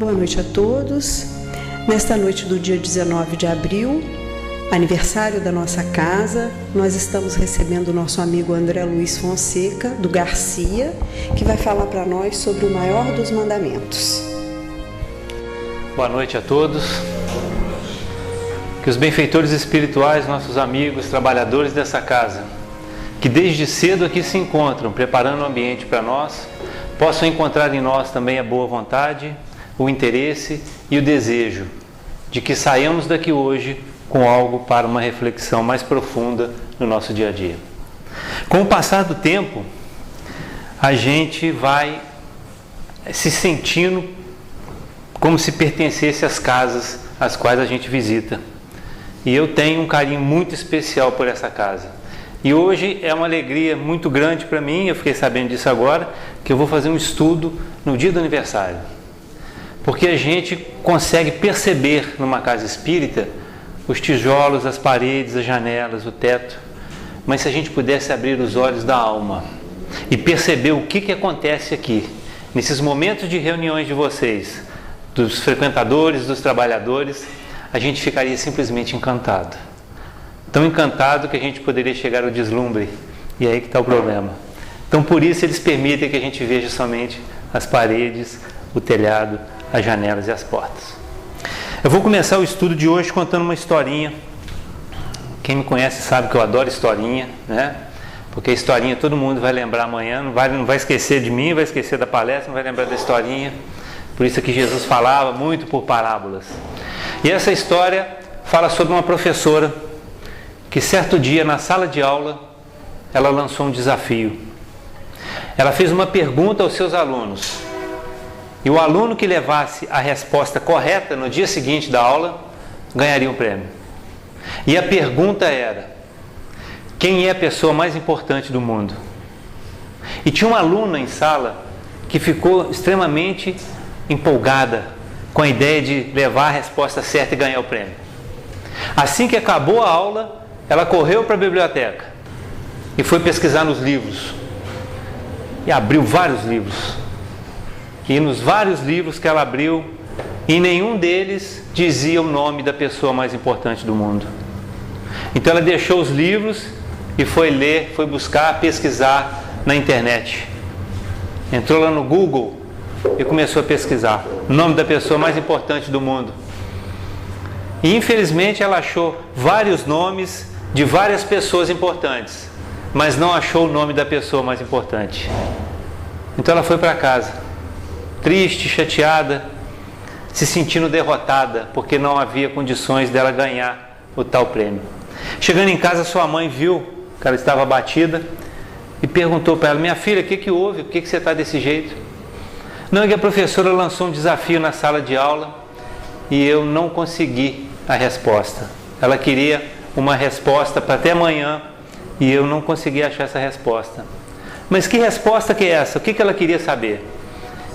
Boa noite a todos. Nesta noite do dia 19 de abril, aniversário da nossa casa, nós estamos recebendo o nosso amigo André Luiz Fonseca, do Garcia, que vai falar para nós sobre o maior dos mandamentos. Boa noite a todos. Que os benfeitores espirituais, nossos amigos, trabalhadores dessa casa, que desde cedo aqui se encontram, preparando o ambiente para nós, possam encontrar em nós também a boa vontade, o interesse e o desejo de que saiamos daqui hoje com algo para uma reflexão mais profunda no nosso dia a dia. Com o passar do tempo, a gente vai se sentindo como se pertencesse às casas às quais a gente visita. E eu tenho um carinho muito especial por essa casa. E hoje é uma alegria muito grande para mim, eu fiquei sabendo disso agora, que eu vou fazer um estudo no dia do aniversário. Porque a gente consegue perceber numa casa espírita os tijolos, as paredes, as janelas, o teto. Mas se a gente pudesse abrir os olhos da alma e perceber o que acontece aqui, nesses momentos de reuniões de vocês, dos frequentadores, dos trabalhadores, a gente ficaria simplesmente encantado. Tão encantado que a gente poderia chegar ao deslumbre. E aí que está o problema. Então por isso eles permitem que a gente veja somente as paredes, o telhado, as janelas e as portas. Eu vou começar o estudo de hoje contando uma historinha. Quem me conhece sabe que eu adoro historinha, né? Porque a historinha todo mundo vai lembrar amanhã, não vai esquecer de mim, vai esquecer da palestra, não vai lembrar da historinha. Por isso que Jesus falava muito por parábolas. E essa história fala sobre uma professora que certo dia na sala de aula ela lançou um desafio. Ela fez uma pergunta aos seus alunos. E o aluno que levasse a resposta correta no dia seguinte da aula ganharia um prêmio. E a pergunta era: quem é a pessoa mais importante do mundo? E tinha uma aluna em sala que ficou extremamente empolgada com a ideia de levar a resposta certa e ganhar o prêmio. Assim que acabou a aula, ela correu para a biblioteca e foi pesquisar nos livros. E abriu vários livros. E nos vários livros que ela abriu, em nenhum deles dizia o nome da pessoa mais importante do mundo. Então ela deixou os livros e foi ler, foi buscar, pesquisar na internet. Entrou lá no Google e começou a pesquisar o nome da pessoa mais importante do mundo. E infelizmente ela achou vários nomes de várias pessoas importantes, mas não achou o nome da pessoa mais importante. Então ela foi para casa, triste, chateada, se sentindo derrotada, porque não havia condições dela ganhar o tal prêmio. Chegando em casa, sua mãe viu que ela estava abatida e perguntou para ela: minha filha, o que houve? Por que você está desse jeito? Não, é que a professora lançou um desafio na sala de aula e eu não consegui a resposta. Ela queria uma resposta para até amanhã e eu não consegui achar essa resposta. Mas que resposta que é essa? O que ela queria saber?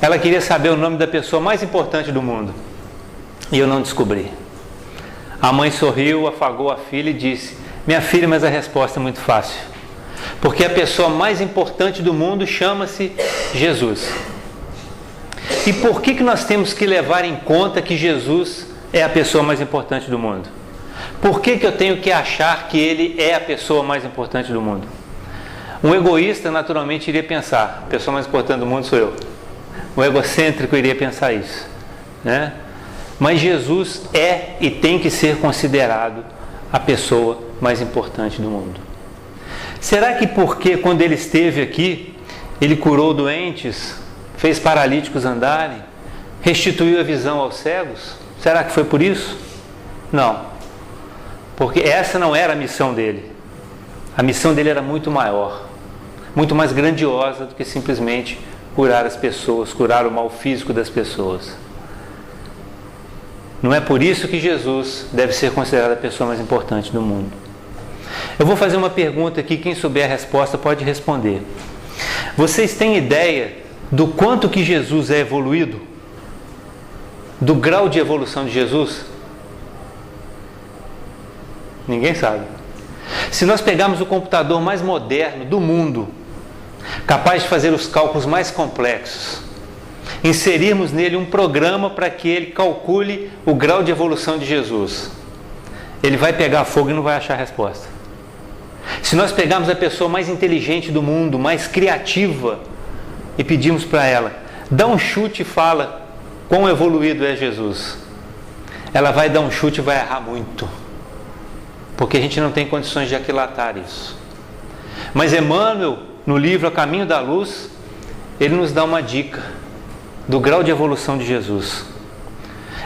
Ela queria saber o nome da pessoa mais importante do mundo. E eu não descobri. A mãe sorriu, afagou a filha e disse: minha filha, mas a resposta é muito fácil. Porque a pessoa mais importante do mundo chama-se Jesus. E por que nós temos que levar em conta que Jesus é a pessoa mais importante do mundo? Por que eu tenho que achar que Ele é a pessoa mais importante do mundo? Um egoísta naturalmente iria pensar: a pessoa mais importante do mundo sou eu. O egocêntrico iria pensar isso, né? Mas Jesus é e tem que ser considerado a pessoa mais importante do mundo. Será que porque quando Ele esteve aqui, Ele curou doentes, fez paralíticos andarem, restituiu a visão aos cegos? Será que foi por isso? Não. Porque essa não era a missão dele. A missão dele era muito maior, muito mais grandiosa do que simplesmente curar as pessoas, curar o mal físico das pessoas. Não é por isso que Jesus deve ser considerado a pessoa mais importante do mundo. Eu vou fazer uma pergunta aqui, quem souber a resposta pode responder. Vocês têm ideia do quanto que Jesus é evoluído? Do grau de evolução de Jesus? Ninguém sabe. Se nós pegarmos o computador mais moderno do mundo, capaz de fazer os cálculos mais complexos, inserirmos nele um programa para que ele calcule o grau de evolução de Jesus, ele vai pegar fogo e não vai achar a resposta. Se nós pegarmos a pessoa mais inteligente do mundo, mais criativa, e pedirmos para ela, dá um chute e fala quão evoluído é Jesus, ela vai dar um chute e vai errar muito, porque a gente não tem condições de aquilatar isso. Mas Emmanuel, no livro A Caminho da Luz, ele nos dá uma dica do grau de evolução de Jesus.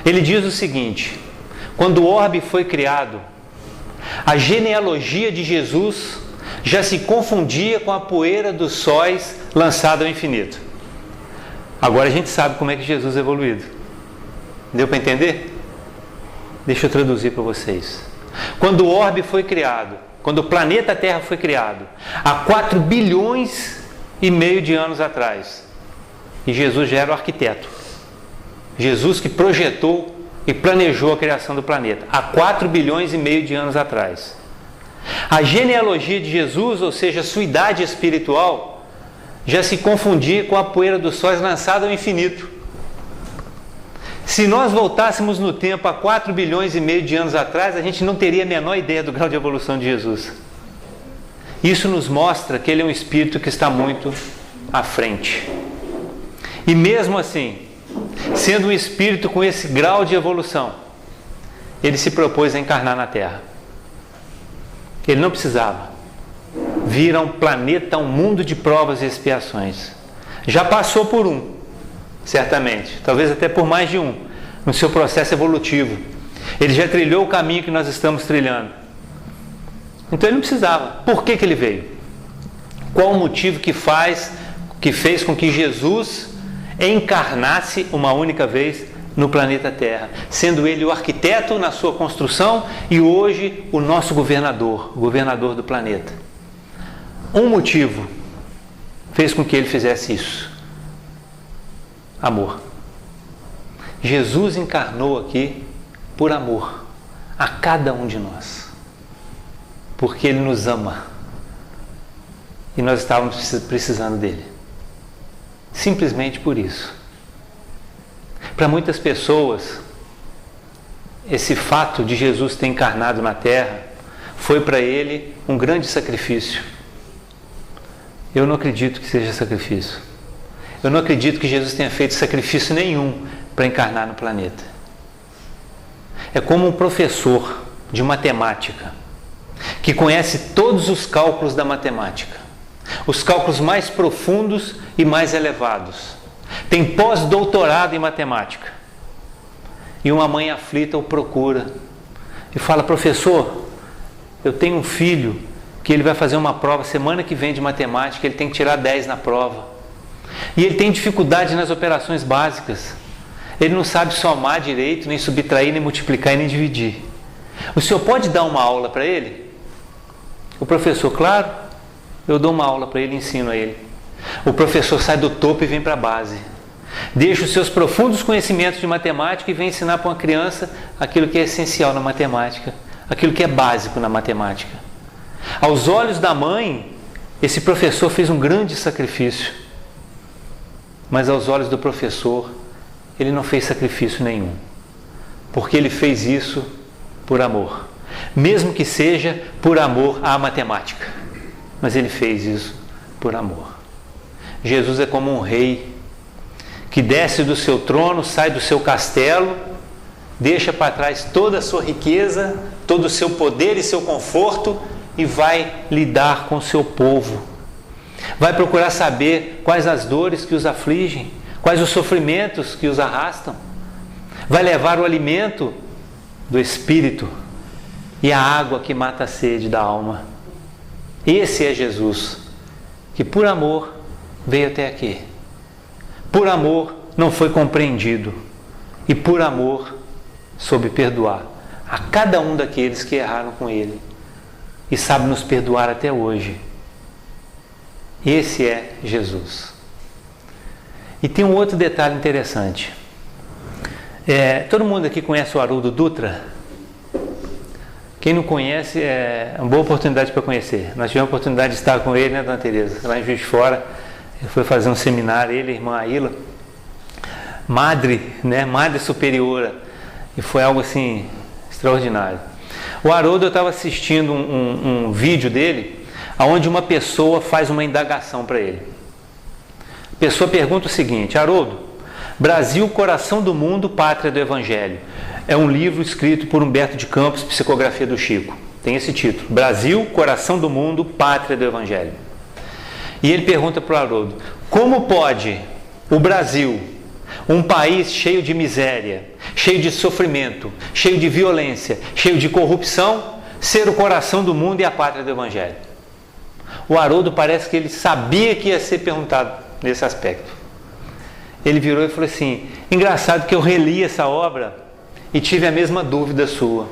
Ele diz o seguinte: quando o orbe foi criado, a genealogia de Jesus já se confundia com a poeira dos sóis lançada ao infinito. Agora a gente sabe como é que Jesus é evoluído. Deu para entender? Deixa eu traduzir para vocês. Quando o orbe foi criado, quando o planeta Terra foi criado, há 4 bilhões e meio de anos atrás, e Jesus já era o arquiteto. Jesus que projetou e planejou a criação do planeta, há 4 bilhões e meio de anos atrás. A genealogia de Jesus, ou seja, a sua idade espiritual, já se confundia com a poeira dos sóis lançada ao infinito. Se nós voltássemos no tempo há 4 bilhões e meio de anos atrás, a gente não teria a menor ideia do grau de evolução de Jesus. Isso nos mostra que ele é um espírito que está muito à frente. E mesmo assim, sendo um espírito com esse grau de evolução, ele se propôs a encarnar na Terra. Ele não precisava vir a um planeta, a um mundo de provas e expiações. Já passou por um, certamente, talvez até por mais de um, no seu processo evolutivo. Ele já trilhou o caminho que nós estamos trilhando. Então ele não precisava. Por que ele veio? Qual o motivo que fez com que Jesus encarnasse uma única vez no planeta Terra, sendo ele o arquiteto na sua construção e hoje o nosso governador, o governador do planeta? Um motivo fez com que ele fizesse isso: amor. Jesus encarnou aqui por amor a cada um de nós, porque ele nos ama e nós estávamos precisando dele. Simplesmente por isso. Para muitas pessoas, esse fato de Jesus ter encarnado na Terra foi para ele um grande sacrifício. Eu não acredito que seja sacrifício. Eu não acredito que Jesus tenha feito sacrifício nenhum para encarnar no planeta. É como um professor de matemática que conhece todos os cálculos da matemática, os cálculos mais profundos e mais elevados. Tem pós-doutorado em matemática. E uma mãe aflita o procura e fala: professor, eu tenho um filho que ele vai fazer uma prova semana que vem de matemática, ele tem que tirar 10 na prova. E ele tem dificuldade nas operações básicas. Ele não sabe somar direito, nem subtrair, nem multiplicar e nem dividir. O senhor pode dar uma aula para ele? O professor: claro, eu dou uma aula para ele e ensino a ele. O professor sai do topo e vem para a base. Deixa os seus profundos conhecimentos de matemática e vem ensinar para uma criança aquilo que é essencial na matemática, aquilo que é básico na matemática. Aos olhos da mãe, esse professor fez um grande sacrifício. Mas aos olhos do professor, ele não fez sacrifício nenhum, porque ele fez isso por amor, mesmo que seja por amor à matemática, mas ele fez isso por amor. Jesus é como um rei que desce do seu trono, sai do seu castelo, deixa para trás toda a sua riqueza, todo o seu poder e seu conforto e vai lidar com o seu povo. Vai procurar saber quais as dores que os afligem, quais os sofrimentos que os arrastam. Vai levar o alimento do espírito e a água que mata a sede da alma. Esse é Jesus, que por amor veio até aqui. Por amor não foi compreendido e por amor soube perdoar a cada um daqueles que erraram com ele e sabe nos perdoar até hoje. Esse é Jesus. E tem um outro detalhe interessante. Todo mundo aqui conhece o Haroldo Dutra? Quem não conhece, é uma boa oportunidade para conhecer. Nós tivemos a oportunidade de estar com ele, né, Dona Tereza? Lá em Juiz de Fora, ele foi fazer um seminário, ele e a irmã Aila. madre, né? Madre superiora. E foi algo assim extraordinário. O Haroldo, eu estava assistindo um vídeo dele, onde uma pessoa faz uma indagação para ele. A pessoa pergunta o seguinte: Haroldo, Brasil, coração do mundo, pátria do Evangelho. É um livro escrito por Humberto de Campos, Psicografia do Chico. Tem esse título: Brasil, coração do mundo, pátria do Evangelho. E ele pergunta para o Haroldo: como pode o Brasil, um país cheio de miséria, cheio de sofrimento, cheio de violência, cheio de corrupção, ser o coração do mundo e a pátria do Evangelho? O Haroldo parece que ele sabia que ia ser perguntado nesse aspecto. Ele virou e falou assim: engraçado que eu reli essa obra e tive a mesma dúvida sua.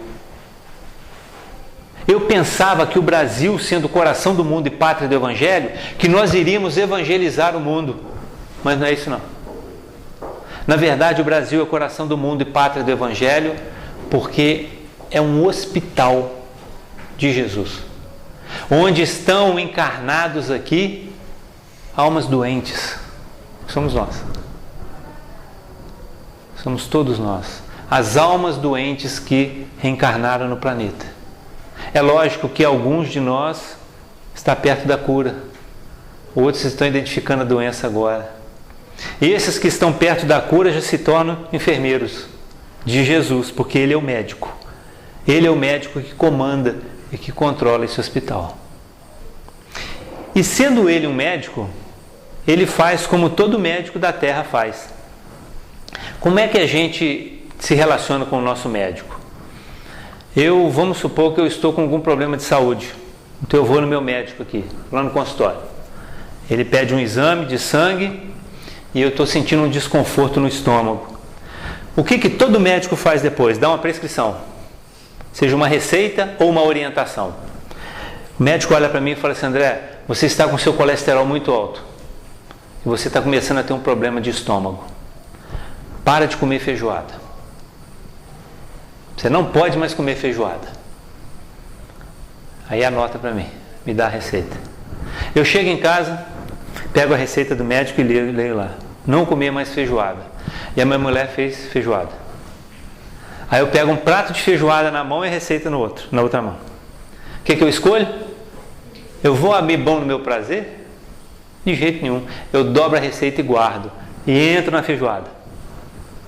Eu pensava que o Brasil, sendo o coração do mundo e pátria do Evangelho, que nós iríamos evangelizar o mundo. Mas não é isso não. Na verdade, o Brasil é o coração do mundo e pátria do Evangelho, porque é um hospital de Jesus, onde estão encarnados aqui almas doentes. Somos nós. Somos todos nós. As almas doentes que reencarnaram no planeta. É lógico que alguns de nós estão perto da cura. Outros estão identificando a doença agora. E esses que estão perto da cura já se tornam enfermeiros de Jesus, porque Ele é o médico. Ele é o médico que comanda e que controla esse hospital. E sendo Ele um médico, Ele faz como todo médico da Terra faz. Como é que a gente se relaciona com o nosso médico? Vamos supor que eu estou com algum problema de saúde. Então eu vou no meu médico aqui, lá no consultório. Ele pede um exame de sangue e eu estou sentindo um desconforto no estômago. O que todo médico faz depois? Dá uma prescrição. Seja uma receita ou uma orientação. O médico olha para mim e fala assim: André, você está com seu colesterol muito alto. E você está começando a ter um problema de estômago. Para de comer feijoada. Você não pode mais comer feijoada. Aí anota para mim, me dá a receita. Eu chego em casa, pego a receita do médico e leio lá: não comer mais feijoada. E a minha mulher fez feijoada. Aí eu pego um prato de feijoada na mão e a receita na outra mão. O que eu escolho? Eu vou abrir mão do meu prazer? De jeito nenhum. Eu dobro a receita e guardo. E entro na feijoada.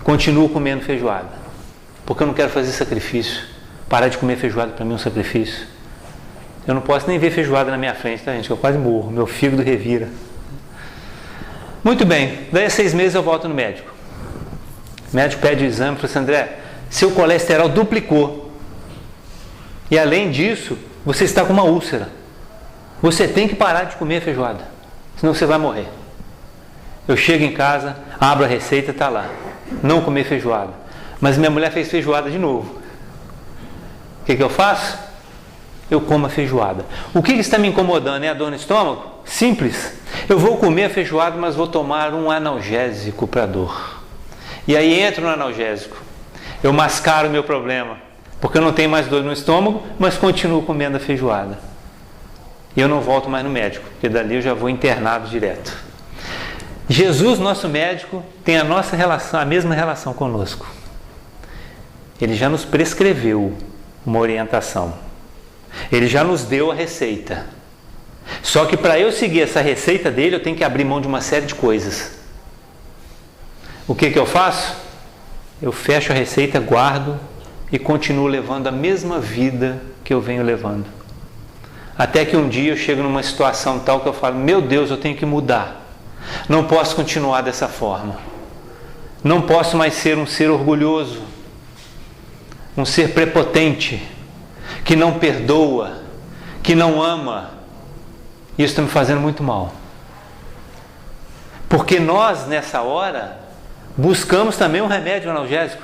Continuo comendo feijoada. Porque eu não quero fazer sacrifício. Parar de comer feijoada para mim é um sacrifício. Eu não posso nem ver feijoada na minha frente, tá, gente? Eu quase morro. Meu fígado revira. Muito bem. Daí a 6 meses eu volto no médico. O médico pede o exame e fala assim: André, seu colesterol duplicou. E além disso, você está com uma úlcera. Você tem que parar de comer feijoada. Senão você vai morrer. Eu chego em casa, abro a receita, está lá: não comer feijoada. Mas minha mulher fez feijoada de novo. O que eu faço? Eu como a feijoada. O que está me incomodando? É a dor no estômago? Simples. Eu vou comer a feijoada, mas vou tomar um analgésico para a dor. E aí entro no analgésico. Eu mascaro o meu problema, porque eu não tenho mais dor no estômago, mas continuo comendo a feijoada. E eu não volto mais no médico, porque dali eu já vou internado direto. Jesus, nosso médico, tem a mesma relação conosco. Ele já nos prescreveu uma orientação. Ele já nos deu a receita. Só que para eu seguir essa receita dele, eu tenho que abrir mão de uma série de coisas. O que eu faço? Eu fecho a receita, guardo e continuo levando a mesma vida que eu venho levando. Até que um dia eu chego numa situação tal que eu falo: meu Deus, eu tenho que mudar. Não posso continuar dessa forma. Não posso mais ser um ser orgulhoso, um ser prepotente, que não perdoa, que não ama. Isso está me fazendo muito mal. Porque nós, nessa hora, buscamos também um remédio analgésico.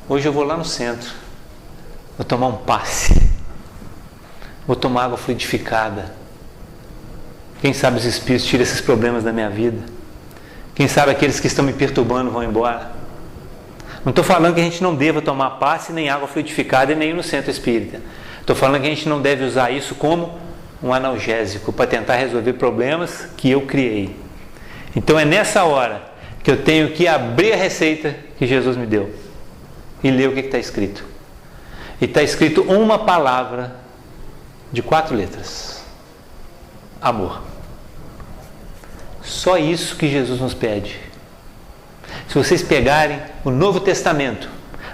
Hoje eu vou lá no centro, vou tomar um passe, vou tomar água fluidificada. Quem sabe os espíritos tiram esses problemas da minha vida. Quem sabe aqueles que estão me perturbando vão embora. Não estou falando que a gente não deva tomar passe, nem água fluidificada e nem ir no centro espírita. Estou falando que a gente não deve usar isso como um analgésico para tentar resolver problemas que eu criei. Então é nessa hora que eu tenho que abrir a receita que Jesus me deu e ler o que está escrito. E está escrito uma palavra de 4 letras: amor. Só isso que Jesus nos pede. Se vocês pegarem o Novo Testamento,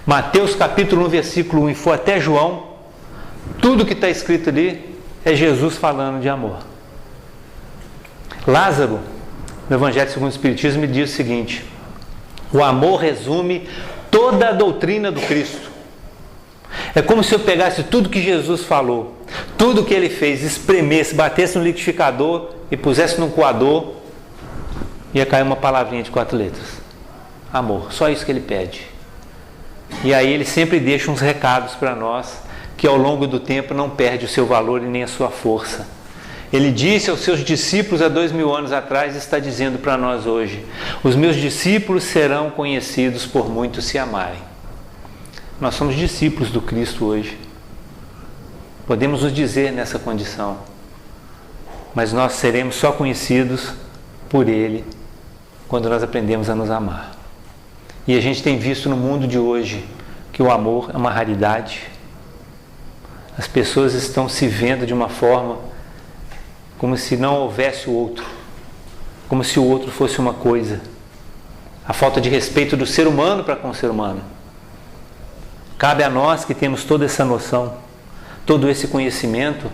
Mateus capítulo 1, versículo 1 e for até João, tudo que está escrito ali é Jesus falando de amor. Lázaro, no Evangelho segundo o Espiritismo, me diz o seguinte: o amor resume toda a doutrina do Cristo. É como se eu pegasse tudo que Jesus falou, tudo que ele fez, espremesse, batesse no liquidificador e pusesse num coador, ia cair uma palavrinha de 4 letras: amor. Só isso que ele pede. E aí ele sempre deixa uns recados para nós, que ao longo do tempo não perde o seu valor e nem a sua força. Ele disse aos seus discípulos há 2000 anos atrás, e está dizendo para nós hoje: os meus discípulos serão conhecidos por muitos se amarem. Nós somos discípulos do Cristo hoje. Podemos nos dizer nessa condição, mas nós seremos só conhecidos por Ele quando nós aprendemos a nos amar. E a gente tem visto no mundo de hoje que o amor é uma raridade. As pessoas estão se vendo de uma forma como se não houvesse o outro, como se o outro fosse uma coisa. A falta de respeito do ser humano para com o ser humano. Cabe a nós, que temos toda essa noção, todo esse conhecimento,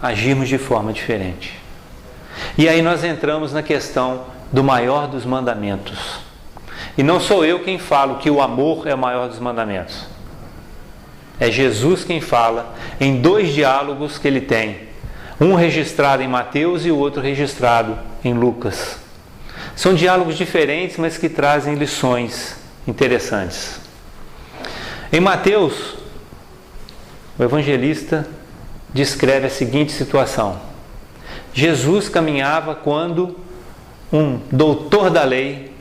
agirmos de forma diferente. E aí nós entramos na questão do maior dos mandamentos. E não sou eu quem falo que o amor é o maior dos mandamentos. É Jesus quem fala em 2 diálogos que ele tem. Um registrado em Mateus e o outro registrado em Lucas. São diálogos diferentes, mas que trazem lições interessantes. Em Mateus, o evangelista descreve a seguinte situação: Jesus caminhava quando um doutor da lei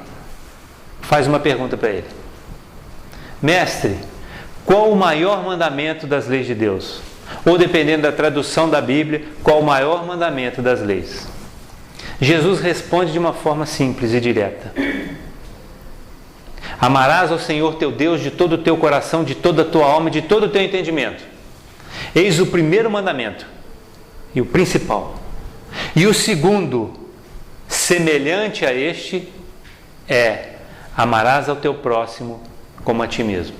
faz uma pergunta para ele: mestre, qual o maior mandamento das leis de Deus? Ou, dependendo da tradução da Bíblia, qual o maior mandamento das leis? Jesus responde de uma forma simples e direta: amarás ao Senhor teu Deus de todo o teu coração, de toda a tua alma e de todo o teu entendimento. Eis o primeiro mandamento e o principal. E o segundo, semelhante a este, é: amarás ao teu próximo como a ti mesmo.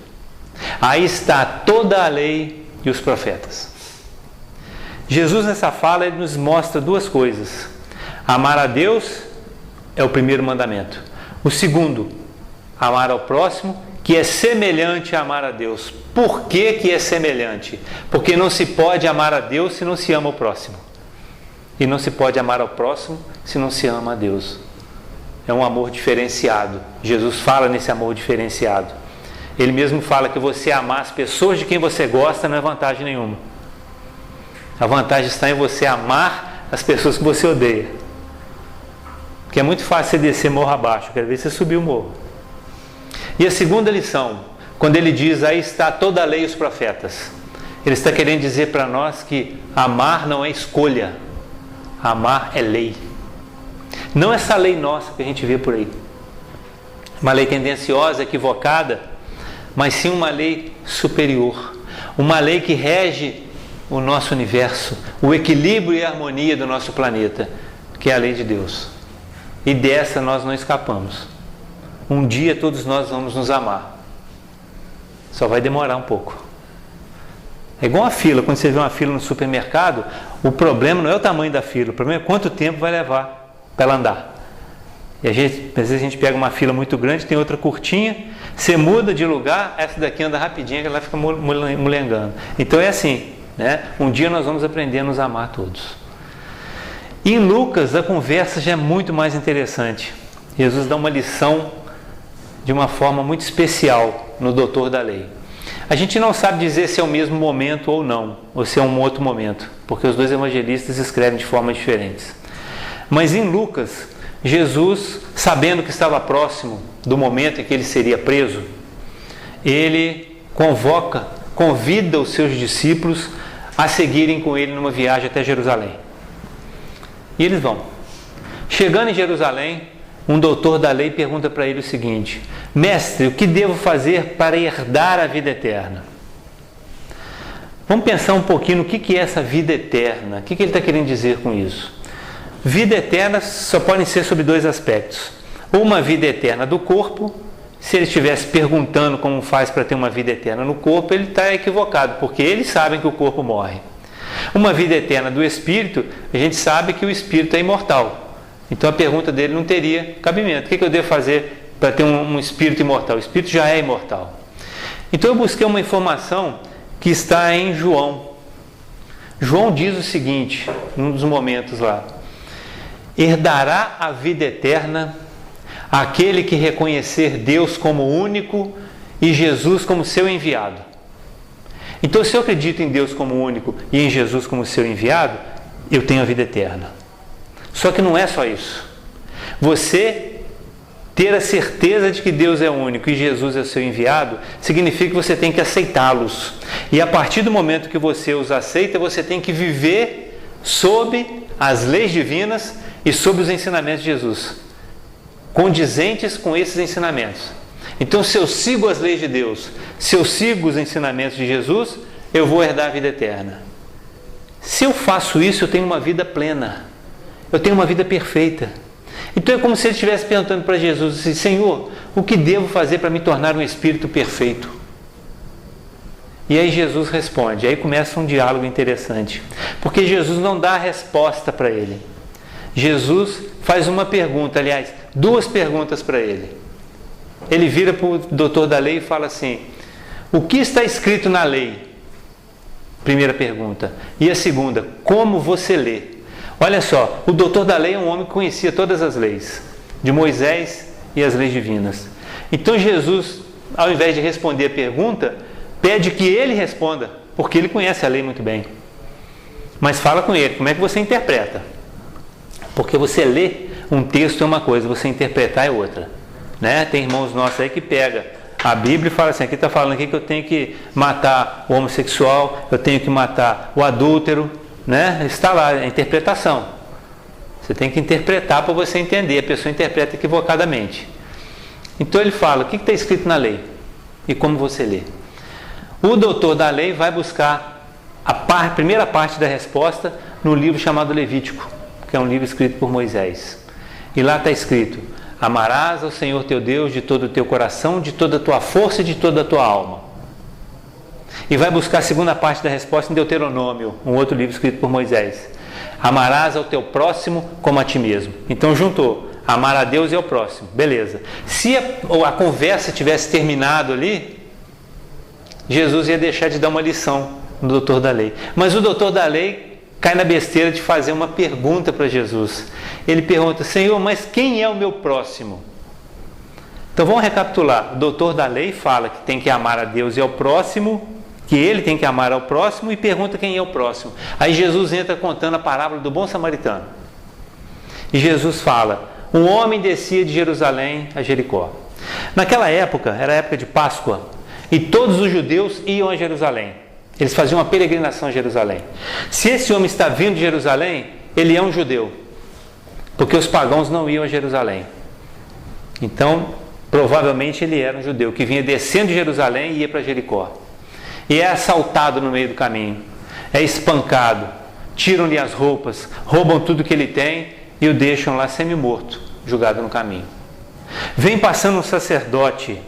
Aí está toda a lei e os profetas. Jesus, nessa fala, ele nos mostra 2 coisas. Amar a Deus é o primeiro mandamento. O segundo, amar ao próximo, que é semelhante a amar a Deus. Por que que é semelhante? Porque não se pode amar a Deus se não se ama o próximo. E não se pode amar ao próximo se não se ama a Deus. É um amor diferenciado. Jesus fala nesse amor diferenciado. Ele mesmo fala que você amar as pessoas de quem você gosta não é vantagem nenhuma. A vantagem está em você amar as pessoas que você odeia. Porque é muito fácil você descer morro abaixo, quero ver você subir o morro. E a segunda lição, quando ele diz: aí está toda a lei e os profetas, ele está querendo dizer para nós que amar não é escolha, amar é lei. Não essa lei nossa que a gente vê por aí, uma lei tendenciosa, equivocada, mas sim uma lei superior, uma lei que rege o nosso universo, o equilíbrio e a harmonia do nosso planeta, que é a lei de Deus. E dessa nós não escapamos. Um dia todos nós vamos nos amar. Só vai demorar um pouco. É igual a fila. Quando você vê uma fila no supermercado, o problema não é o tamanho da fila, o problema é quanto tempo vai levar para ela andar. E às vezes a gente pega uma fila muito grande, tem outra curtinha, você muda de lugar, essa daqui anda rapidinho, ela fica mulengando. Então é assim, né? Um dia nós vamos aprender a nos amar todos. E em Lucas, a conversa já é muito mais interessante. Jesus dá uma lição de uma forma muito especial no doutor da lei. A gente não sabe dizer se é o mesmo momento ou não, ou se é um outro momento, porque os 2 evangelistas escrevem de formas diferentes. Mas em Lucas, Jesus, sabendo que estava próximo do momento em que ele seria preso, ele convida os seus discípulos a seguirem com ele numa viagem até Jerusalém. E eles vão. Chegando em Jerusalém, um doutor da lei pergunta para ele o seguinte: mestre, o que devo fazer para herdar a vida eterna? Vamos pensar um pouquinho no que é essa vida eterna. O que ele está querendo dizer com isso? Vida eterna só podem ser sobre dois aspectos. Uma vida eterna do corpo. Se ele estivesse perguntando como faz para ter uma vida eterna no corpo, ele está equivocado, porque eles sabem que o corpo morre. Uma vida eterna do espírito, a gente sabe que o espírito é imortal. Então a pergunta dele não teria cabimento. O que eu devo fazer para ter um espírito imortal? O espírito já é imortal. Então eu busquei uma informação que está em João. João diz o seguinte, num dos momentos lá: herdará a vida eterna aquele que reconhecer Deus como único e Jesus como seu enviado. Então, se eu acredito em Deus como único e em Jesus como seu enviado, eu tenho a vida eterna. Só que não é só isso. Você ter a certeza de que Deus é único e Jesus é seu enviado, significa que você tem que aceitá-los. E a partir do momento que você os aceita, você tem que viver sob as leis divinas e sob os ensinamentos de Jesus, condizentes com esses ensinamentos. Então, se eu sigo as leis de Deus, se eu sigo os ensinamentos de Jesus, eu vou herdar a vida eterna. Se eu faço isso, eu tenho uma vida plena, eu tenho uma vida perfeita. Então é como se ele estivesse perguntando para Jesus assim: Senhor, o que devo fazer para me tornar um espírito perfeito? E aí Jesus responde. Aí começa um diálogo interessante, porque Jesus não dá a resposta para ele. Jesus faz uma pergunta, aliás, duas perguntas para ele. Ele vira para o doutor da lei e fala assim: o que está escrito na lei? Primeira pergunta. E a segunda: como você lê? Olha só, o doutor da lei é um homem que conhecia todas as leis de Moisés e as leis divinas. Então Jesus, ao invés de responder a pergunta, pede que ele responda, porque ele conhece a lei muito bem. Mas fala com ele, como é que você interpreta? Porque você lê um texto é uma coisa, você interpretar é outra, né? Tem irmãos nossos aí que pega a Bíblia e fala assim: aqui está falando aqui que eu tenho que matar o homossexual, eu tenho que matar o adúltero, né? Está lá, a interpretação. Você tem que interpretar para você entender. A pessoa interpreta equivocadamente. Então ele fala: o que está escrito na lei? E como você lê? O doutor da lei vai buscar a primeira parte da resposta no livro chamado Levítico, que é um livro escrito por Moisés. E lá está escrito: amarás ao Senhor teu Deus de todo o teu coração, de toda a tua força e de toda a tua alma. E vai buscar a segunda parte da resposta em Deuteronômio, um outro livro escrito por Moisés: amarás ao teu próximo como a ti mesmo. Então juntou amar a Deus e ao próximo, beleza. Se a conversa tivesse terminado ali, Jesus ia deixar de dar uma lição no doutor da lei. Mas o doutor da lei cai na besteira de fazer uma pergunta para Jesus. Ele pergunta: Senhor, mas quem é o meu próximo? Então vamos recapitular. O doutor da lei fala que tem que amar a Deus e ao próximo, que ele tem que amar ao próximo, e pergunta quem é o próximo. Aí Jesus entra contando a parábola do bom samaritano. E Jesus fala: um homem descia de Jerusalém a Jericó. Naquela época, era a época de Páscoa, e todos os judeus iam a Jerusalém. Eles faziam uma peregrinação a Jerusalém. Se esse homem está vindo de Jerusalém, ele é um judeu, porque os pagãos não iam a Jerusalém. Então, provavelmente ele era um judeu que vinha descendo de Jerusalém e ia para Jericó. E é assaltado no meio do caminho, é espancado, tiram-lhe as roupas, roubam tudo que ele tem e o deixam lá semi-morto, jogado no caminho. Vem passando um sacerdote,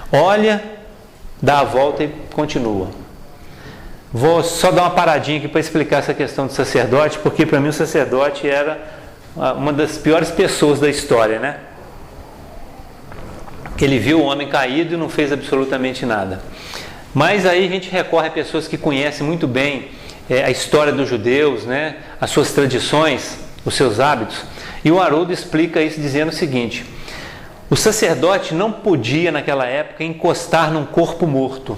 olha, dá a volta e continua. Vou só dar uma paradinha aqui para explicar essa questão do sacerdote, porque para mim o sacerdote era uma das piores pessoas da história, né? Ele viu o homem caído e não fez absolutamente nada. Mas aí a gente recorre a pessoas que conhecem muito bem a história dos judeus, né? As suas tradições, os seus hábitos. E o Haroldo explica isso dizendo o seguinte: o sacerdote não podia naquela época encostar num corpo morto.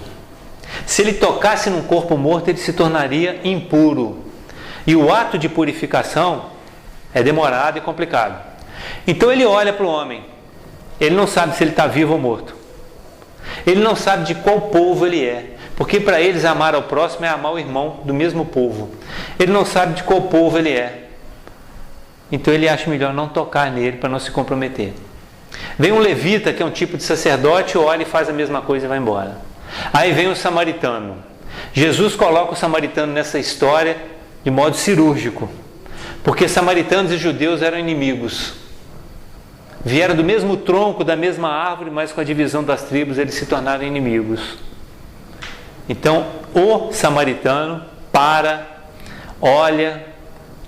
Se ele tocasse num corpo morto, ele se tornaria impuro. E o ato de purificação é demorado e complicado. Então ele olha para o homem, ele não sabe se ele está vivo ou morto. Ele não sabe de qual povo ele é, porque para eles amar ao próximo é amar o irmão do mesmo povo. Ele não sabe de qual povo ele é. então ele acha melhor não tocar nele para não se comprometer. Vem um levita, que é um tipo de sacerdote, olha e faz a mesma coisa e vai embora. Aí vem o samaritano. Jesus coloca o samaritano nessa história de modo cirúrgico, porque samaritanos e judeus eram inimigos. Vieram do mesmo tronco, da mesma árvore, mas com a divisão das tribos eles se tornaram inimigos. Então o samaritano para, olha,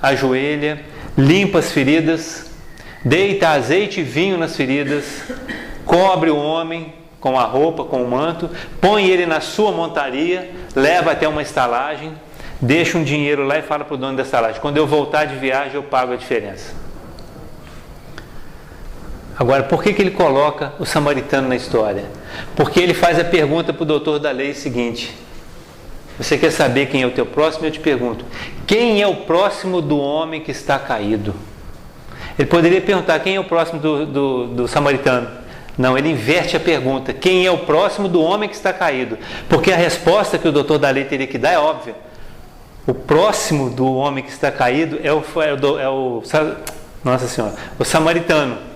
ajoelha, limpa as feridas, deita azeite e vinho nas feridas, cobre o homem com a roupa, com o manto, põe ele na sua montaria, leva até uma estalagem, deixa um dinheiro lá e fala para o dono da estalagem: quando eu voltar de viagem eu pago a diferença. Agora, por que ele coloca o samaritano na história? Porque ele faz a pergunta para o doutor da lei seguinte: você quer saber quem é o teu próximo? Eu te pergunto: quem é o próximo do homem que está caído? Ele poderia perguntar: quem é o próximo do samaritano? Não, ele inverte a pergunta: quem é o próximo do homem que está caído? Porque a resposta que o doutor da lei teria que dar é óbvia. O próximo do homem que está caído é o samaritano.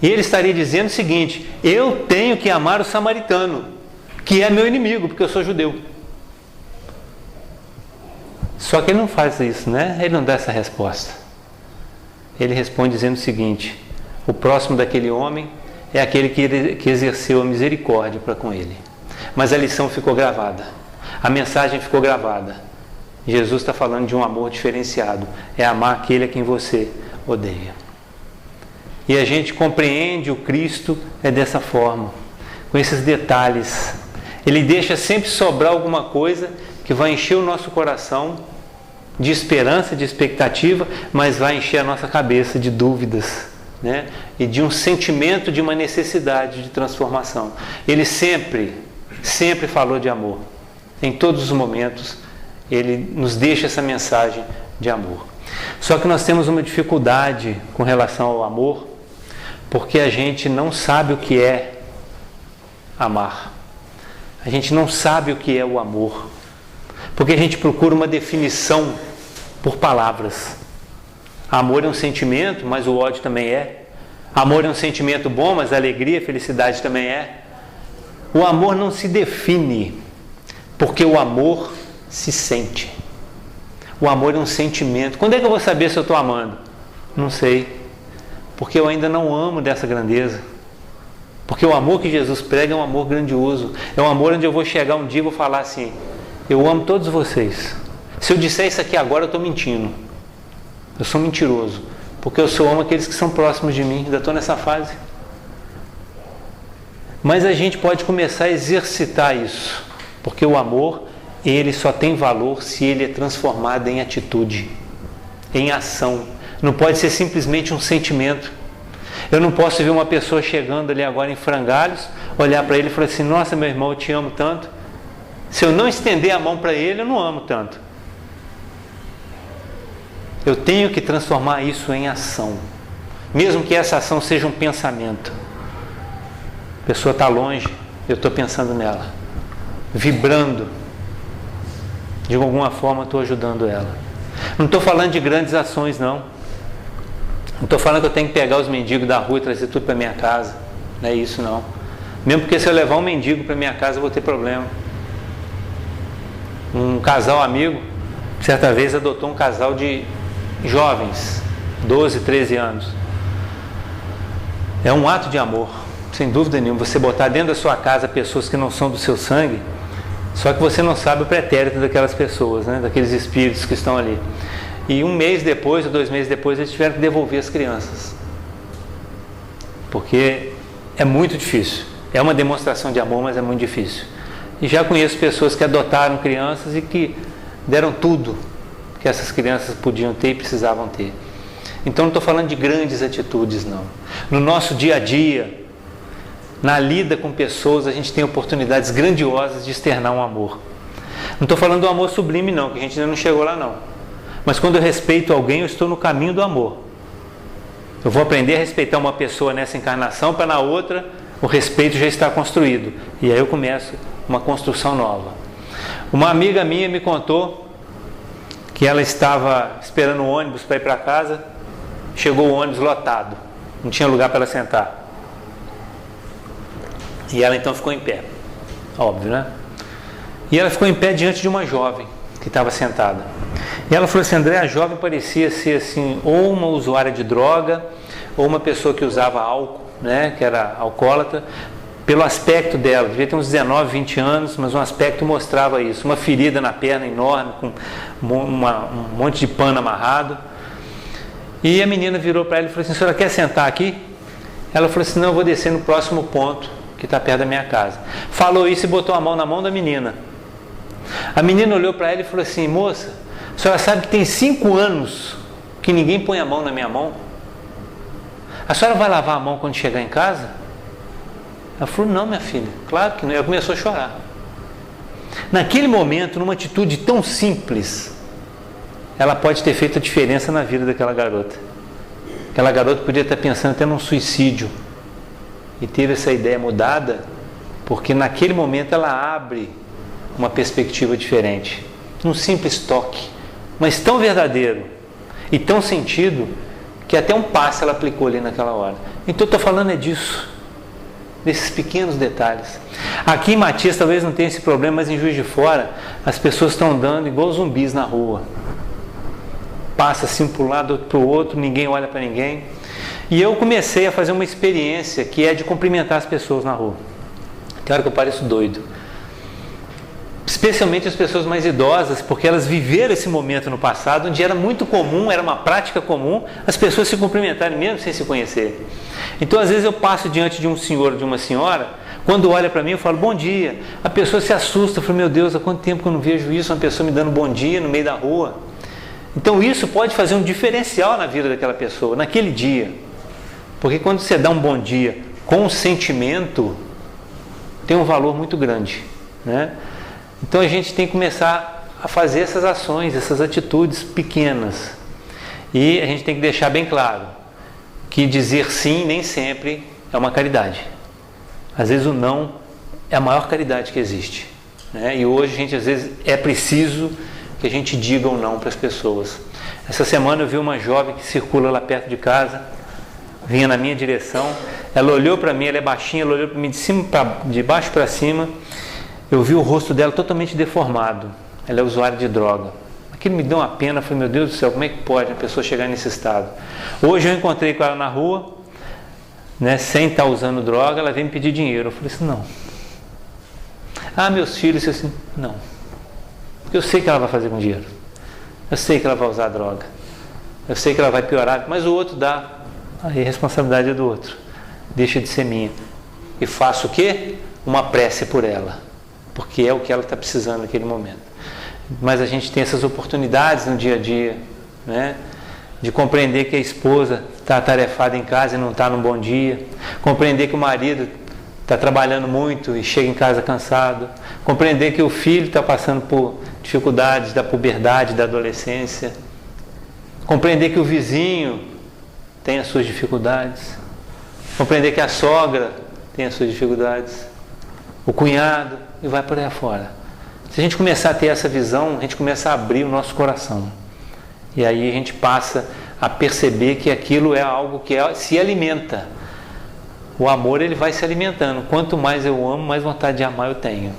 E ele estaria dizendo o seguinte: eu tenho que amar o samaritano, que é meu inimigo, porque eu sou judeu. Só que ele não faz isso, né? Ele não dá essa resposta. Ele responde dizendo o seguinte: o próximo daquele homem é aquele que exerceu a misericórdia para com ele. Mas a lição ficou gravada, a mensagem ficou gravada. Jesus está falando de um amor diferenciado, é amar aquele a quem você odeia. E a gente compreende o Cristo dessa forma, com esses detalhes. Ele deixa sempre sobrar alguma coisa que vai encher o nosso coração de esperança, de expectativa, mas vai encher a nossa cabeça de dúvidas, né? E de um sentimento de uma necessidade de transformação. Ele sempre falou de amor. Em todos os momentos, ele nos deixa essa mensagem de amor. Só que nós temos uma dificuldade com relação ao amor, porque a gente não sabe o que é amar. A gente não sabe o que é o amor, porque a gente procura uma definição por palavras. Amor é um sentimento, mas o ódio também é. Amor é um sentimento bom, mas a alegria, a felicidade também é. O amor não se define, porque o amor se sente. O amor é um sentimento. Quando é que eu vou saber se eu estou amando? Não sei, porque eu ainda não amo dessa grandeza. Porque o amor que Jesus prega é um amor grandioso. É um amor onde eu vou chegar um dia e vou falar assim: eu amo todos vocês. Se eu disser isso aqui agora, eu estou mentindo. Eu sou mentiroso, porque eu só amo aqueles que são próximos de mim. Ainda estou nessa fase. Mas a gente pode começar a exercitar isso, porque o amor, ele só tem valor se ele é transformado em atitude, em ação. Não pode ser simplesmente um sentimento. Eu não posso ver uma pessoa chegando ali agora em frangalhos, olhar para ele e falar assim: nossa, meu irmão, eu te amo tanto. Se eu não estender a mão para ele, eu não amo tanto. Eu tenho que transformar isso em ação, mesmo que essa ação seja um pensamento. A pessoa está longe, eu estou pensando nela, vibrando. De alguma forma estou ajudando ela. Não estou falando de grandes ações, não. Não estou falando que eu tenho que pegar os mendigos da rua e trazer tudo para minha casa. Não é isso, não. Mesmo porque se eu levar um mendigo para minha casa, eu vou ter problema. Um casal amigo, certa vez, adotou um casal de jovens, 12, 13 anos. É um ato de amor, sem dúvida nenhuma, você botar dentro da sua casa pessoas que não são do seu sangue, só que você não sabe o pretérito daquelas pessoas, né? Daqueles espíritos que estão ali. E 1 mês depois ou 2 meses depois eles tiveram que devolver as crianças, porque é muito difícil. É uma demonstração de amor, mas é muito difícil. E já conheço pessoas que adotaram crianças e que deram tudo que essas crianças podiam ter e precisavam ter. Então não estou falando de grandes atitudes, não. No nosso dia a dia, na lida com pessoas, a gente tem oportunidades grandiosas de externar um amor. Não estou falando do amor sublime, não, que a gente ainda não chegou lá, não. Mas quando eu respeito alguém, eu estou no caminho do amor. Eu vou aprender a respeitar uma pessoa nessa encarnação, para na outra o respeito já está construído. E aí eu começo uma construção nova. Uma amiga minha me contou que que ela estava esperando o ônibus para ir para casa, chegou o ônibus lotado, não tinha lugar para ela sentar. E ela então ficou em pé, óbvio, né? E ela ficou em pé diante de uma jovem que estava sentada. E ela falou assim: André, a jovem parecia ser assim, ou uma usuária de droga, ou uma pessoa que usava álcool, né, que era alcoólatra. Pelo aspecto dela, devia ter uns 19, 20 anos, mas um aspecto mostrava isso. Uma ferida na perna enorme, com um monte de pano amarrado. E a menina virou para ela e falou assim: a senhora quer sentar aqui? Ela falou assim: não, eu vou descer no próximo ponto, que está perto da minha casa. Falou isso e botou a mão na mão da menina. A menina olhou para ela e falou assim: moça, a senhora sabe que tem 5 anos que ninguém põe a mão na minha mão? A senhora vai lavar a mão quando chegar em casa? Ela falou: não, minha filha, claro que não. Ela começou a chorar. Naquele momento, numa atitude tão simples, ela pode ter feito a diferença na vida daquela garota. Aquela garota podia estar pensando até num suicídio, e teve essa ideia mudada, porque naquele momento ela abre uma perspectiva diferente. Um simples toque, mas tão verdadeiro e tão sentido, que até um passe ela aplicou ali naquela hora. Então eu estou falando é disso, desses pequenos detalhes. Aqui em Matias talvez não tenha esse problema, mas em Juiz de Fora as pessoas estão andando igual zumbis na rua. Passa assim para um lado, outro para o outro, ninguém olha para ninguém. E eu comecei a fazer uma experiência que é de cumprimentar as pessoas na rua. Tem hora que eu pareço doido. Especialmente as pessoas mais idosas, porque elas viveram esse momento no passado, onde era muito comum, era uma prática comum, as pessoas se cumprimentarem mesmo sem se conhecer. Então, às vezes eu passo diante de um senhor ou de uma senhora, quando olha para mim eu falo bom dia, a pessoa se assusta, fala: meu Deus, há quanto tempo que eu não vejo isso, uma pessoa me dando bom dia no meio da rua. Então isso pode fazer um diferencial na vida daquela pessoa, naquele dia. Porque quando você dá um bom dia com sentimento, tem um valor muito grande, né? Então a gente tem que começar a fazer essas ações, essas atitudes pequenas. E a gente tem que deixar bem claro que dizer sim nem sempre é uma caridade. Às vezes o não é a maior caridade que existe, né? E hoje a gente, às vezes, é preciso que a gente diga ou não para as pessoas. Essa semana eu vi uma jovem que circula lá perto de casa, vinha na minha direção, ela olhou para mim, ela é baixinha, ela olhou para mim de baixo para cima. Eu vi o rosto dela totalmente deformado. Ela é usuária de droga. Aquilo me deu uma pena. Eu falei: meu Deus do céu, como é que pode a pessoa chegar nesse estado? Hoje eu encontrei com ela na rua, né, sem estar usando droga. Ela veio me pedir dinheiro. Eu falei assim: não. Ah, meus filhos, assim, não. Porque eu sei que ela vai fazer com dinheiro. Eu sei que ela vai usar droga. Eu sei que ela vai piorar. Mas o outro dá. Aí a responsabilidade é do outro. Deixa de ser minha. E faço o quê? Uma prece por ela, porque é o que ela está precisando naquele momento. Mas a gente tem essas oportunidades no dia a dia, né? De compreender que a esposa está atarefada em casa e não está num bom dia, compreender que o marido está trabalhando muito e chega em casa cansado, compreender que o filho está passando por dificuldades da puberdade, da adolescência, compreender que o vizinho tem as suas dificuldades, compreender que a sogra tem as suas dificuldades, o cunhado, e vai por aí afora. Se a gente começar a ter essa visão, a gente começa a abrir o nosso coração. E aí a gente passa a perceber que aquilo é algo que se alimenta. O amor, ele vai se alimentando. Quanto mais eu amo, mais vontade de amar eu tenho.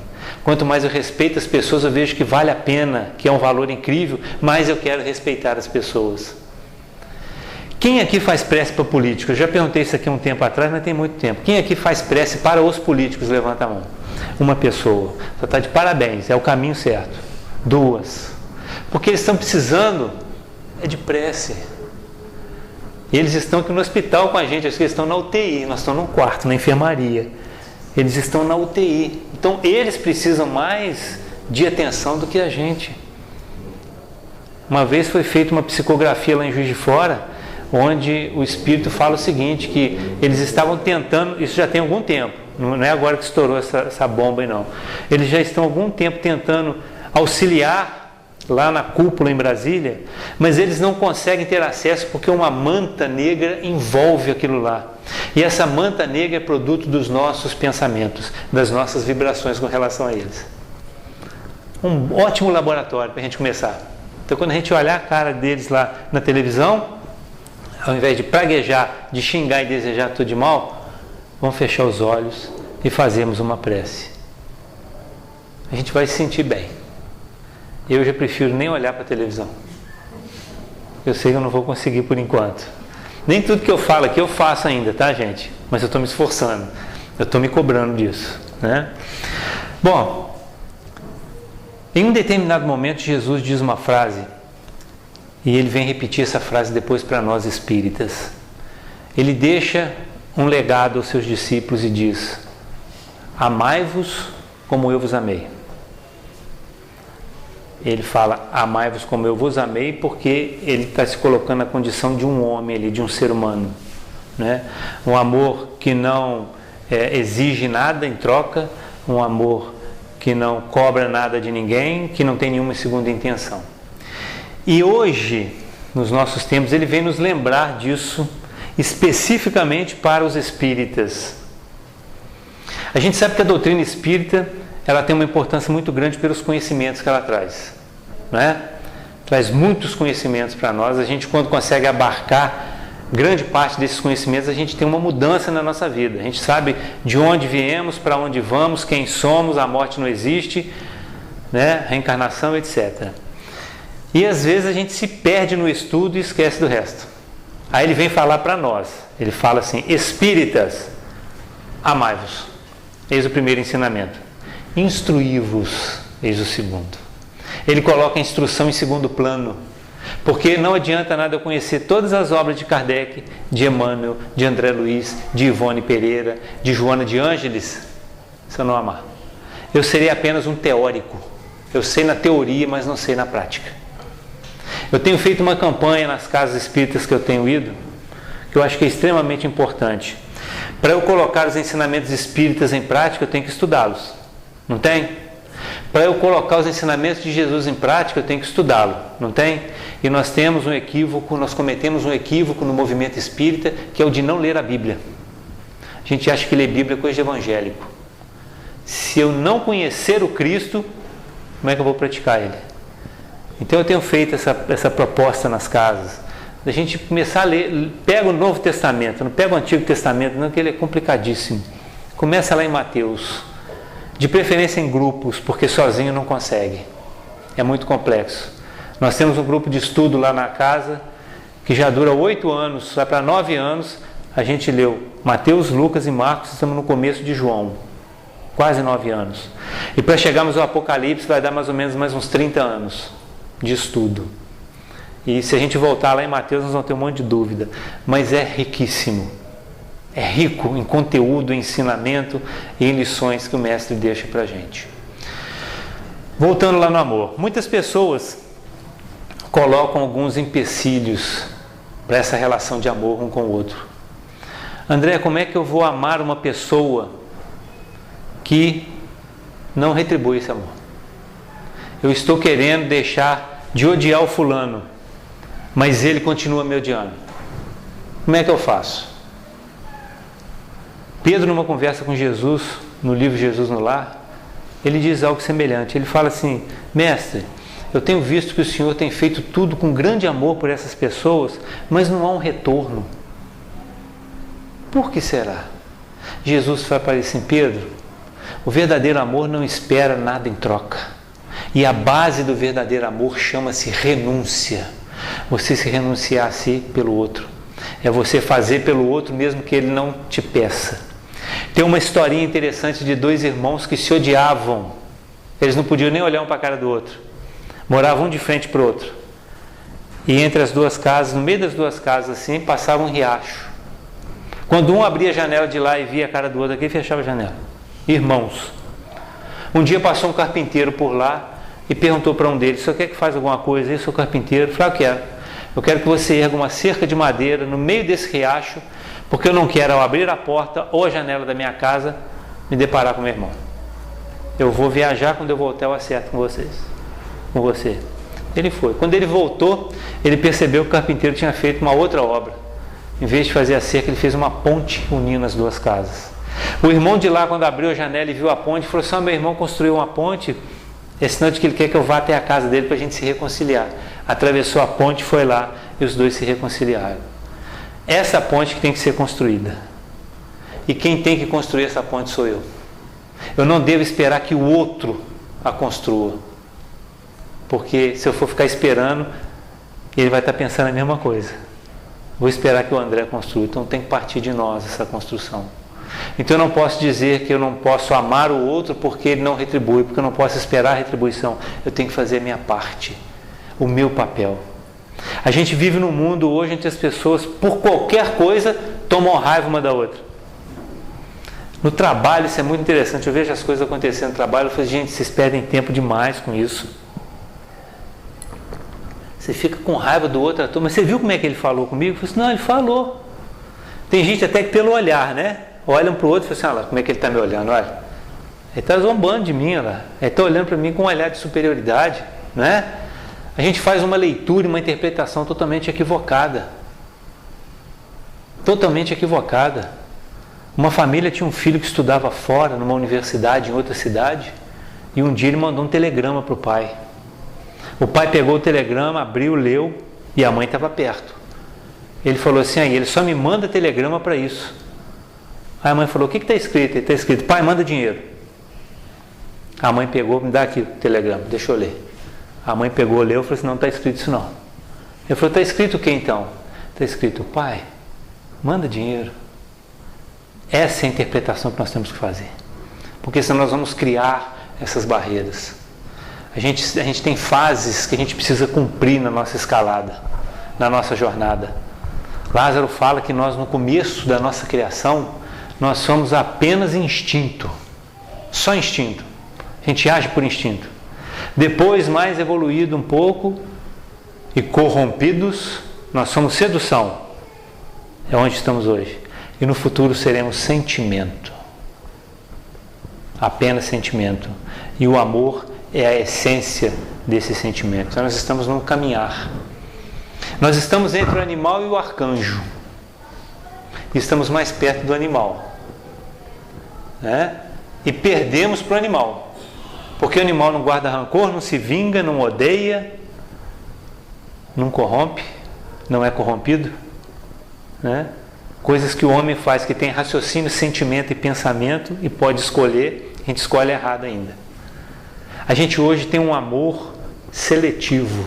Quanto mais eu respeito as pessoas, eu vejo que vale a pena, que é um valor incrível, mais eu quero respeitar as pessoas. Quem aqui faz prece para político? Eu já perguntei isso aqui um tempo atrás, mas tem muito tempo. Quem aqui faz prece para os políticos? Levanta a mão. Uma pessoa. Você está de parabéns, é o caminho certo. 2. Porque eles estão precisando de prece. E eles estão aqui no hospital com a gente, eles estão na UTI, nós estamos num quarto, na enfermaria. Eles estão na UTI. Então eles precisam mais de atenção do que a gente. Uma vez foi feita uma psicografia lá em Juiz de Fora, onde o Espírito fala o seguinte, que eles estavam tentando, isso já tem algum tempo, não é agora que estourou essa bomba aí não, eles já estão há algum tempo tentando auxiliar lá na cúpula em Brasília, mas eles não conseguem ter acesso porque uma manta negra envolve aquilo lá, e essa manta negra é produto dos nossos pensamentos, das nossas vibrações com relação a eles. Um ótimo laboratório para a gente começar. Então, quando a gente olhar a cara deles lá na televisão, ao invés de praguejar, de xingar e desejar tudo de mal, vamos fechar os olhos e fazermos uma prece. A gente vai se sentir bem. Eu já prefiro nem olhar para a televisão. Eu sei que eu não vou conseguir por enquanto. Nem tudo que eu falo aqui eu faço ainda, tá, gente? Mas eu estou me esforçando. Eu estou me cobrando disso, né? Bom, em um determinado momento Jesus diz uma frase, e ele vem repetir essa frase depois para nós espíritas. Ele deixa um legado aos seus discípulos e diz: amai-vos como eu vos amei. Ele fala, amai-vos como eu vos amei, porque ele está se colocando na condição de um homem ali, de um ser humano, né? Um amor que não exige nada em troca, um amor que não cobra nada de ninguém, que não tem nenhuma segunda intenção. E hoje, nos nossos tempos, ele vem nos lembrar disso, especificamente para os espíritas. A gente sabe que a doutrina espírita, ela tem uma importância muito grande pelos conhecimentos que ela traz, né? Traz muitos conhecimentos para nós. A gente, quando consegue abarcar grande parte desses conhecimentos, a gente tem uma mudança na nossa vida. A gente sabe de onde viemos, para onde vamos, quem somos, a morte não existe, né? Reencarnação, etc. E às vezes a gente se perde no estudo e esquece do resto. Aí ele vem falar para nós. Ele fala assim: espíritas, amai-vos. Eis o primeiro ensinamento. Instruí-vos, eis o segundo. Ele coloca a instrução em segundo plano, porque não adianta nada eu conhecer todas as obras de Kardec, de Emmanuel, de André Luiz, de Ivone Pereira, de Joana de Ângeles, se eu não amar. Eu serei apenas um teórico. Eu sei na teoria, mas não sei na prática. Eu tenho feito uma campanha nas casas espíritas que eu tenho ido, que eu acho que é extremamente importante. Para eu colocar os ensinamentos espíritas em prática, eu tenho que estudá-los. Não tem? Para eu colocar os ensinamentos de Jesus em prática, eu tenho que estudá-lo. Não tem? E nós temos um equívoco, nós cometemos um equívoco no movimento espírita, que é o de não ler a Bíblia. A gente acha que ler Bíblia é coisa de evangélico. Se eu não conhecer o Cristo, como é que eu vou praticar Ele? Então eu tenho feito essa proposta nas casas, da gente começar a ler. Pega o Novo Testamento, não pega o Antigo Testamento, não, que ele é complicadíssimo. Começa lá em Mateus, de preferência em grupos, porque sozinho não consegue, é muito complexo. Nós temos um grupo de estudo lá na casa, que já dura 8 anos, vai para 9 anos, a gente leu Mateus, Lucas e Marcos, estamos no começo de João, quase 9 anos. E para chegarmos ao Apocalipse vai dar mais ou menos mais uns 30 anos de estudo. E se a gente voltar lá em Mateus, nós vamos ter um monte de dúvida, mas é riquíssimo. É rico em conteúdo, em ensinamento e em lições que o mestre deixa para a gente. Voltando lá no amor, muitas pessoas colocam alguns empecilhos para essa relação de amor um com o outro. André, como é que eu vou amar uma pessoa que não retribui esse amor? Eu estou querendo deixar de odiar o fulano, mas ele continua me odiando. Como é que eu faço? Pedro, numa conversa com Jesus, no livro Jesus no Lar, ele diz algo semelhante. Ele fala assim: mestre, eu tenho visto que o Senhor tem feito tudo com grande amor por essas pessoas, mas não há um retorno. Por que será? Jesus vai para assim: Pedro, o verdadeiro amor não espera nada em troca. E a base do verdadeiro amor chama-se renúncia. Você se renunciar a si pelo outro. É você fazer pelo outro mesmo que ele não te peça. Tem uma historinha interessante de 2 irmãos que se odiavam. Eles não podiam nem olhar um para a cara do outro. Moravam um de frente para o outro. E entre as 2 casas, no meio das 2 casas assim, passava um riacho. Quando um abria a janela de lá e via a cara do outro aqui, fechava a janela. Irmãos. Um dia passou um carpinteiro por lá e perguntou para um deles: o senhor quer que faça alguma coisa? Eu sou carpinteiro. Falei: eu quero. Eu quero que você erga uma cerca de madeira no meio desse riacho, porque eu não quero, ao abrir a porta ou a janela da minha casa, me deparar com meu irmão. Eu vou viajar, quando eu voltar eu acerto com vocês. Com você. Ele foi. Quando ele voltou, ele percebeu que o carpinteiro tinha feito uma outra obra. Em vez de fazer a cerca, ele fez uma ponte unindo as 2 casas. O irmão de lá, quando abriu a janela e viu a ponte, falou assim: meu irmão construiu uma ponte, é sinal de que ele quer que eu vá até a casa dele para a gente se reconciliar. atravessou a ponte, foi lá e os dois se reconciliaram. Essa ponte que tem que ser construída. E quem tem que construir essa ponte sou eu. Eu não devo esperar que o outro a construa. Porque se eu for ficar esperando, ele vai estar pensando a mesma coisa. Vou esperar que o André construa. Então tem que partir de nós essa construção. Então eu não posso dizer que eu não posso amar o outro porque ele não retribui, porque eu não posso esperar a retribuição. Eu tenho que fazer a minha parte, o meu papel. A gente vive num mundo hoje em que as pessoas, por qualquer coisa, tomam raiva uma da outra. No trabalho isso é muito interessante. Eu vejo as coisas acontecendo no trabalho, eu falo, gente, vocês perdem tempo demais com isso. Você fica com raiva do outro ator, mas você viu como é que ele falou comigo? Eu falei assim, não, ele falou. Tem gente até que pelo olhar, né? Olham para o outro e falam assim, olha lá, como é que ele está me olhando, olha. Ele está zombando de mim, olha lá. Ele está olhando para mim com um olhar de superioridade, né? A gente faz uma leitura e uma interpretação totalmente equivocada. Totalmente equivocada. Uma família tinha um filho que estudava fora, numa universidade, em outra cidade, e um dia ele mandou um telegrama para o pai. O pai pegou o telegrama, abriu, leu, e a mãe estava perto. Ele falou assim, aí, ele só me manda telegrama para isso. Aí a mãe falou, o que está escrito? Ele está escrito, pai, manda dinheiro. A mãe pegou, me dá aqui o telegrama, deixa eu ler. A mãe pegou, leu, e falou assim, não está escrito isso não. Ele falou, está escrito o que então? Está escrito, pai, manda dinheiro. Essa é a interpretação que nós temos que fazer. Porque senão nós vamos criar essas barreiras. A gente tem fases que a gente precisa cumprir na nossa escalada, na nossa jornada. Lázaro fala que nós, no começo da nossa criação, nós somos apenas instinto. Só instinto. A gente age por instinto. Depois, mais evoluído um pouco e corrompidos, nós somos sedução. É onde estamos hoje. E no futuro seremos sentimento. Apenas sentimento. E o amor é a essência desse sentimento. Então nós estamos num caminhar. Nós estamos entre o animal e o arcanjo. E estamos mais perto do animal. Né? E perdemos para o animal. Porque o animal não guarda rancor, não se vinga, não odeia, não corrompe, não é corrompido. Né? Coisas que o homem faz, que tem raciocínio, sentimento e pensamento e pode escolher, a gente escolhe errado ainda. A gente hoje tem um amor seletivo.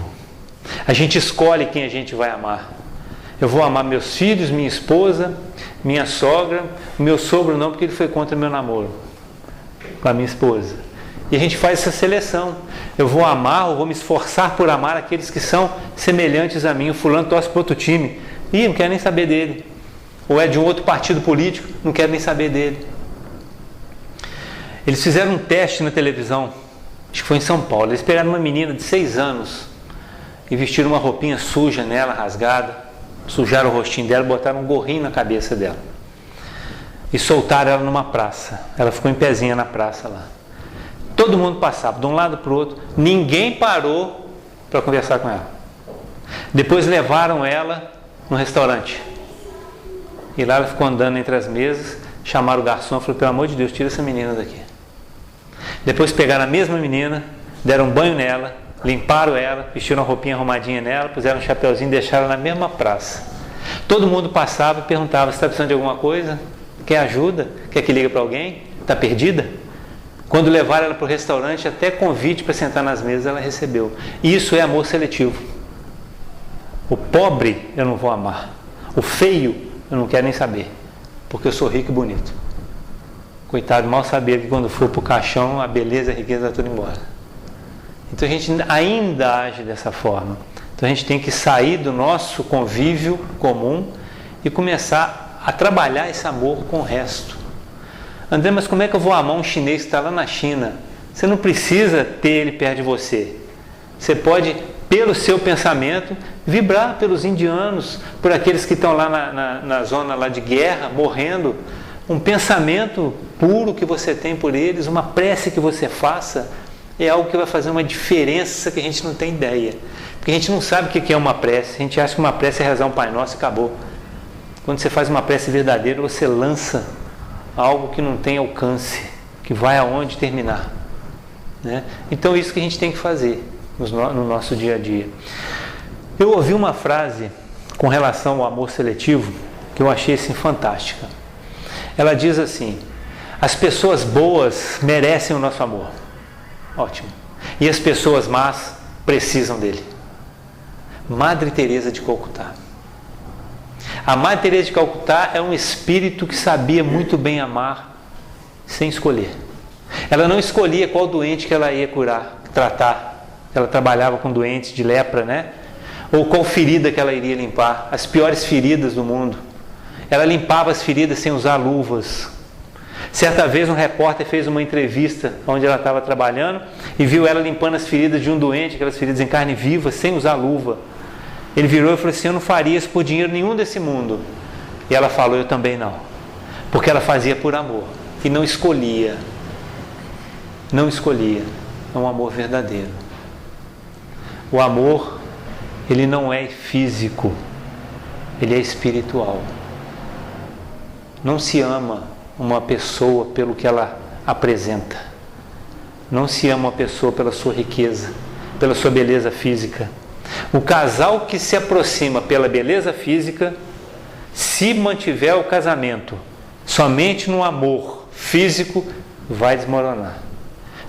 A gente escolhe quem a gente vai amar. Eu vou amar meus filhos, minha esposa, minha sogra, meu sogro não, porque ele foi contra meu namoro com a minha esposa. E a gente faz essa seleção. Eu vou amar, ou vou me esforçar por amar aqueles que são semelhantes a mim. O fulano torce para outro time. Ih, não quero nem saber dele. Ou é de um outro partido político, não quero nem saber dele. Eles fizeram um teste na televisão, acho que foi em São Paulo. Eles pegaram uma menina de 6 anos e vestiram uma roupinha suja nela, rasgada, sujaram o rostinho dela, botaram um gorrinho na cabeça dela e soltaram ela numa praça. Ela ficou em pezinha na praça lá. Todo mundo passava de um lado para o outro, ninguém parou para conversar com ela. Depois levaram ela no restaurante. E lá ela ficou andando entre as mesas, chamaram o garçom e falaram, pelo amor de Deus, tira essa menina daqui. Depois pegaram a mesma menina, deram um banho nela, limparam ela, vestiram uma roupinha arrumadinha nela, puseram um chapeuzinho e deixaram na mesma praça. Todo mundo passava e perguntava, você está precisando de alguma coisa? Quer ajuda? Quer que ligue para alguém? Está perdida? Quando levaram ela para o restaurante, até convite para sentar nas mesas ela recebeu. Isso é amor seletivo. O pobre eu não vou amar. O feio eu não quero nem saber, porque eu sou rico e bonito. Coitado, mal sabia que quando for para o caixão, a beleza e a riqueza vai tudo embora. Então a gente ainda age dessa forma. Então a gente tem que sair do nosso convívio comum e começar a trabalhar esse amor com o resto. André, mas como é que eu vou amar um chinês que está lá na China? Você não precisa ter ele perto de você. Você pode, pelo seu pensamento, vibrar pelos indianos, por aqueles que estão lá na zona lá de guerra, morrendo. Um pensamento puro que você tem por eles, uma prece que você faça, é algo que vai fazer uma diferença que a gente não tem ideia. Porque a gente não sabe o que é uma prece. A gente acha que uma prece é rezar um Pai Nosso e acabou. Quando você faz uma prece verdadeira, você lança algo que não tem alcance, que vai aonde terminar. Né? Então isso que a gente tem que fazer no nosso dia a dia. Eu ouvi uma frase com relação ao amor seletivo que eu achei assim fantástica. Ela diz assim: as pessoas boas merecem o nosso amor. Ótimo. E as pessoas más precisam dele. Madre Teresa de Calcutá. A Madre Teresa de Calcutá é um espírito que sabia muito bem amar sem escolher. Ela não escolhia qual doente que ela ia curar, tratar. Ela trabalhava com doentes de lepra, né? Ou qual ferida que ela iria limpar. As piores feridas do mundo. Ela limpava as feridas sem usar luvas. Certa vez um repórter fez uma entrevista onde ela estava trabalhando e viu ela limpando as feridas de um doente, aquelas feridas em carne viva, sem usar luva. Ele virou e falou assim: eu não faria isso por dinheiro nenhum desse mundo. E ela falou: eu também não. Porque ela fazia por amor e não escolhia. Não escolhia. É um amor verdadeiro. O amor, ele não é físico, ele é espiritual. Não se ama uma pessoa pelo que ela apresenta. Não se ama uma pessoa pela sua riqueza, pela sua beleza física. O casal que se aproxima pela beleza física, se mantiver o casamento somente no amor físico, vai desmoronar.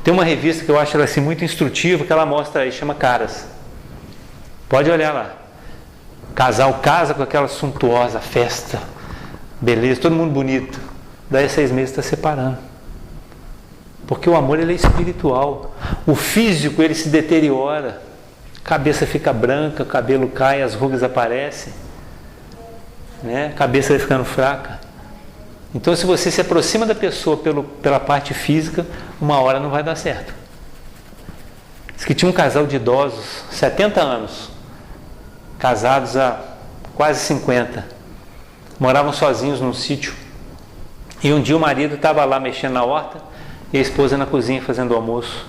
Tem uma revista que eu acho ela assim muito instrutiva, que ela mostra aí, chama Caras. Pode olhar lá. O casal casa com aquela suntuosa festa, beleza, todo mundo bonito. Daí a 6 meses está separando. Porque o amor, ele é espiritual. O físico, ele se deteriora. A cabeça fica branca, o cabelo cai, as rugas aparecem, né? A cabeça vai ficando fraca. Então, se você se aproxima da pessoa pela parte física, uma hora não vai dar certo. Diz que tinha um casal de idosos, 70 anos, casados há quase 50. Moravam sozinhos num sítio. E um dia o marido estava lá mexendo na horta e a esposa na cozinha fazendo o almoço.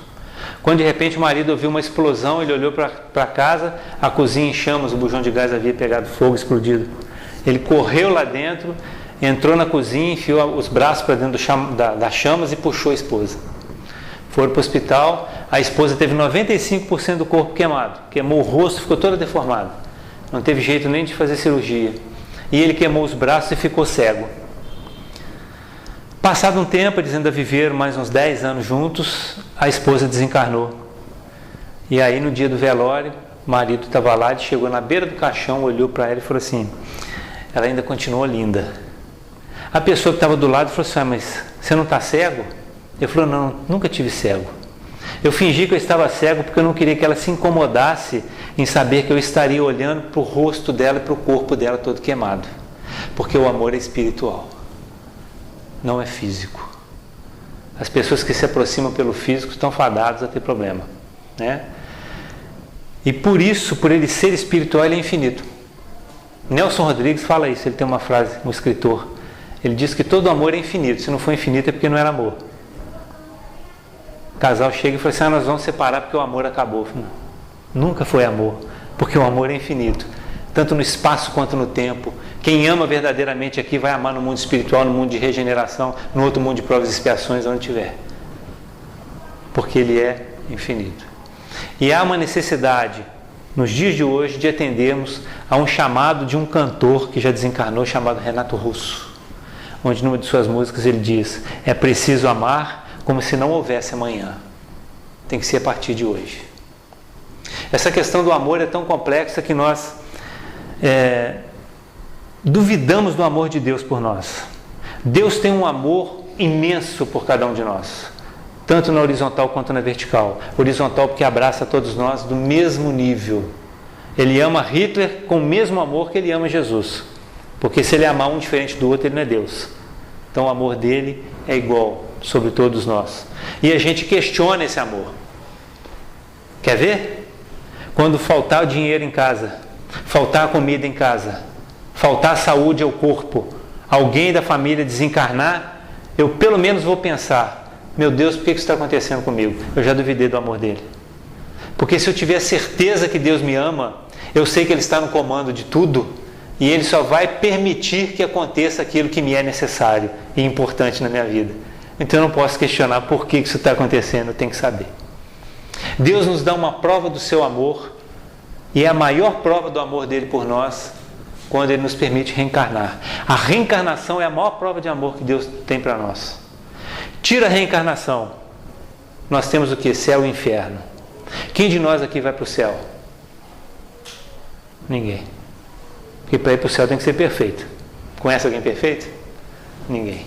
Quando de repente o marido ouviu uma explosão, ele olhou para a casa, a cozinha em chamas, o bujão de gás havia pegado fogo, explodido. Ele correu lá dentro, entrou na cozinha, enfiou os braços para dentro das chamas e puxou a esposa. Foram para o hospital, a esposa teve 95% do corpo queimado, queimou o rosto, ficou toda deformada. Não teve jeito nem de fazer cirurgia. E ele queimou os braços e ficou cego. Passado um tempo, eles ainda viveram mais uns 10 anos juntos, a esposa desencarnou. E aí no dia do velório, o marido estava lá, ele chegou na beira do caixão, olhou para ela e falou assim: ela ainda continua linda. A pessoa que estava do lado falou assim: mas você não está cego? Ele falou: não, nunca tive cego. Eu fingi que eu estava cego porque eu não queria que ela se incomodasse em saber que eu estaria olhando para o rosto dela e para o corpo dela todo queimado. Porque o amor é espiritual, não é físico. As pessoas que se aproximam pelo físico estão fadadas a ter problema, né? E por isso, por ele ser espiritual, ele é infinito. Nelson Rodrigues fala isso, ele tem uma frase, um escritor. Ele diz que todo amor é infinito, se não for infinito é porque não era amor. O casal chega e fala assim: nós vamos separar porque o amor acabou. Não, nunca foi amor, porque o amor é infinito, tanto no espaço quanto no tempo. Quem ama verdadeiramente aqui vai amar no mundo espiritual, no mundo de regeneração, no outro mundo de provas e expiações, onde tiver. Porque ele é infinito. E há uma necessidade, nos dias de hoje, de atendermos a um chamado de um cantor que já desencarnou, chamado Renato Russo, onde numa de suas músicas ele diz: é preciso amar como se não houvesse amanhã. Tem que ser a partir de hoje. Essa questão do amor é tão complexa que nós duvidamos do amor de Deus por nós. Deus tem um amor imenso por cada um de nós, tanto na horizontal quanto na vertical. Horizontal porque abraça todos nós do mesmo nível. Ele ama Hitler com o mesmo amor que ele ama Jesus, porque se ele amar um diferente do outro, ele não é Deus. Então o amor dele é igual sobre todos nós. E a gente questiona esse amor. Quer ver? Quando faltar o dinheiro em casa, faltar a comida em casa, faltar a saúde ao corpo, alguém da família desencarnar, eu pelo menos vou pensar: meu Deus, por que isso está acontecendo comigo? Eu já duvidei do amor dele. Porque se eu tiver certeza que Deus me ama, eu sei que Ele está no comando de tudo, e Ele só vai permitir que aconteça aquilo que me é necessário e importante na minha vida. Então eu não posso questionar por que isso está acontecendo, eu tenho que saber. Deus nos dá uma prova do seu amor E é a maior prova do amor dele por nós quando ele nos permite reencarnar. A reencarnação é a maior prova de amor que Deus tem para nós. Tira a reencarnação, nós temos o que? Céu e inferno. Quem de nós aqui vai para o céu? Ninguém. Porque para ir para o céu tem que ser perfeito. Conhece alguém perfeito? Ninguém.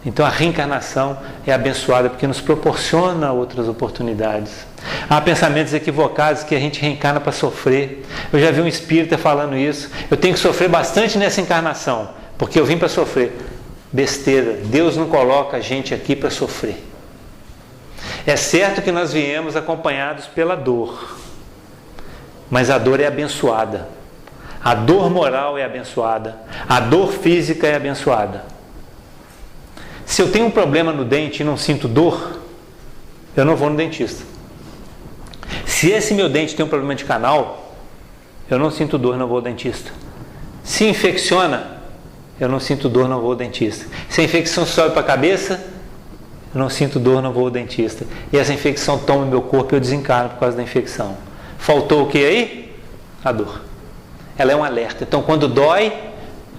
Então a reencarnação é abençoada porque nos proporciona outras oportunidades. Há pensamentos equivocados que a gente reencarna para sofrer. Eu já vi um espírita falando isso. Eu tenho que sofrer bastante nessa encarnação, porque eu vim para sofrer. Besteira. Deus não coloca a gente aqui para sofrer. É certo que nós viemos acompanhados pela dor, mas a dor é abençoada. A dor moral é abençoada. A dor física é abençoada. Se eu tenho um problema no dente e não sinto dor, eu não vou no dentista. Se esse meu dente tem um problema de canal, eu não sinto dor, não vou ao dentista. Se infecciona, eu não sinto dor, não vou ao dentista. Se a infecção sobe para a cabeça, eu não sinto dor, não vou ao dentista. E essa infecção toma meu corpo e eu desencarno por causa da infecção. Faltou o que aí? A dor. Ela é um alerta. Então quando dói,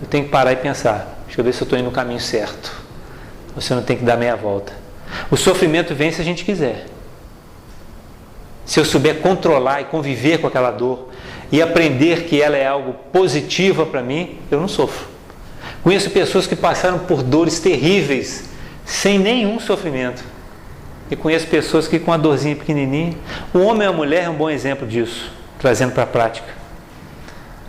eu tenho que parar e pensar, deixa eu ver se eu estou indo no caminho certo. Você não tem que dar meia volta. O sofrimento vem se a gente quiser. Se eu souber controlar e conviver com aquela dor e aprender que ela é algo positiva para mim, eu não sofro. Conheço pessoas que passaram por dores terríveis sem nenhum sofrimento. E conheço pessoas que com a dorzinha pequenininha. O homem e a mulher é um bom exemplo disso, trazendo para a prática.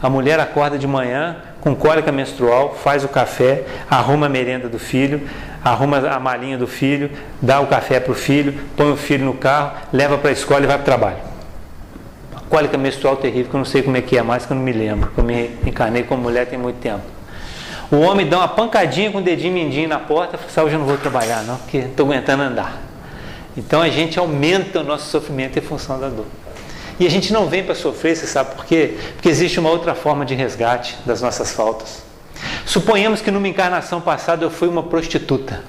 A mulher acorda de manhã com cólica menstrual, faz o café, arruma a merenda do filho, arruma a malinha do filho, dá o café para o filho, põe o filho no carro, leva para a escola e vai para o trabalho. Uma cólica menstrual terrível, que eu não sei como é que é mais, que eu não me lembro, que eu me encarnei como mulher tem muito tempo. O homem dá uma pancadinha com o dedinho mindinho na porta e fala, hoje eu não vou trabalhar não, porque estou aguentando andar. Então a gente aumenta o nosso sofrimento em função da dor. E a gente não vem para sofrer, você sabe por quê? Porque existe uma outra forma de resgate das nossas faltas. Suponhamos que numa encarnação passada eu fui uma prostituta.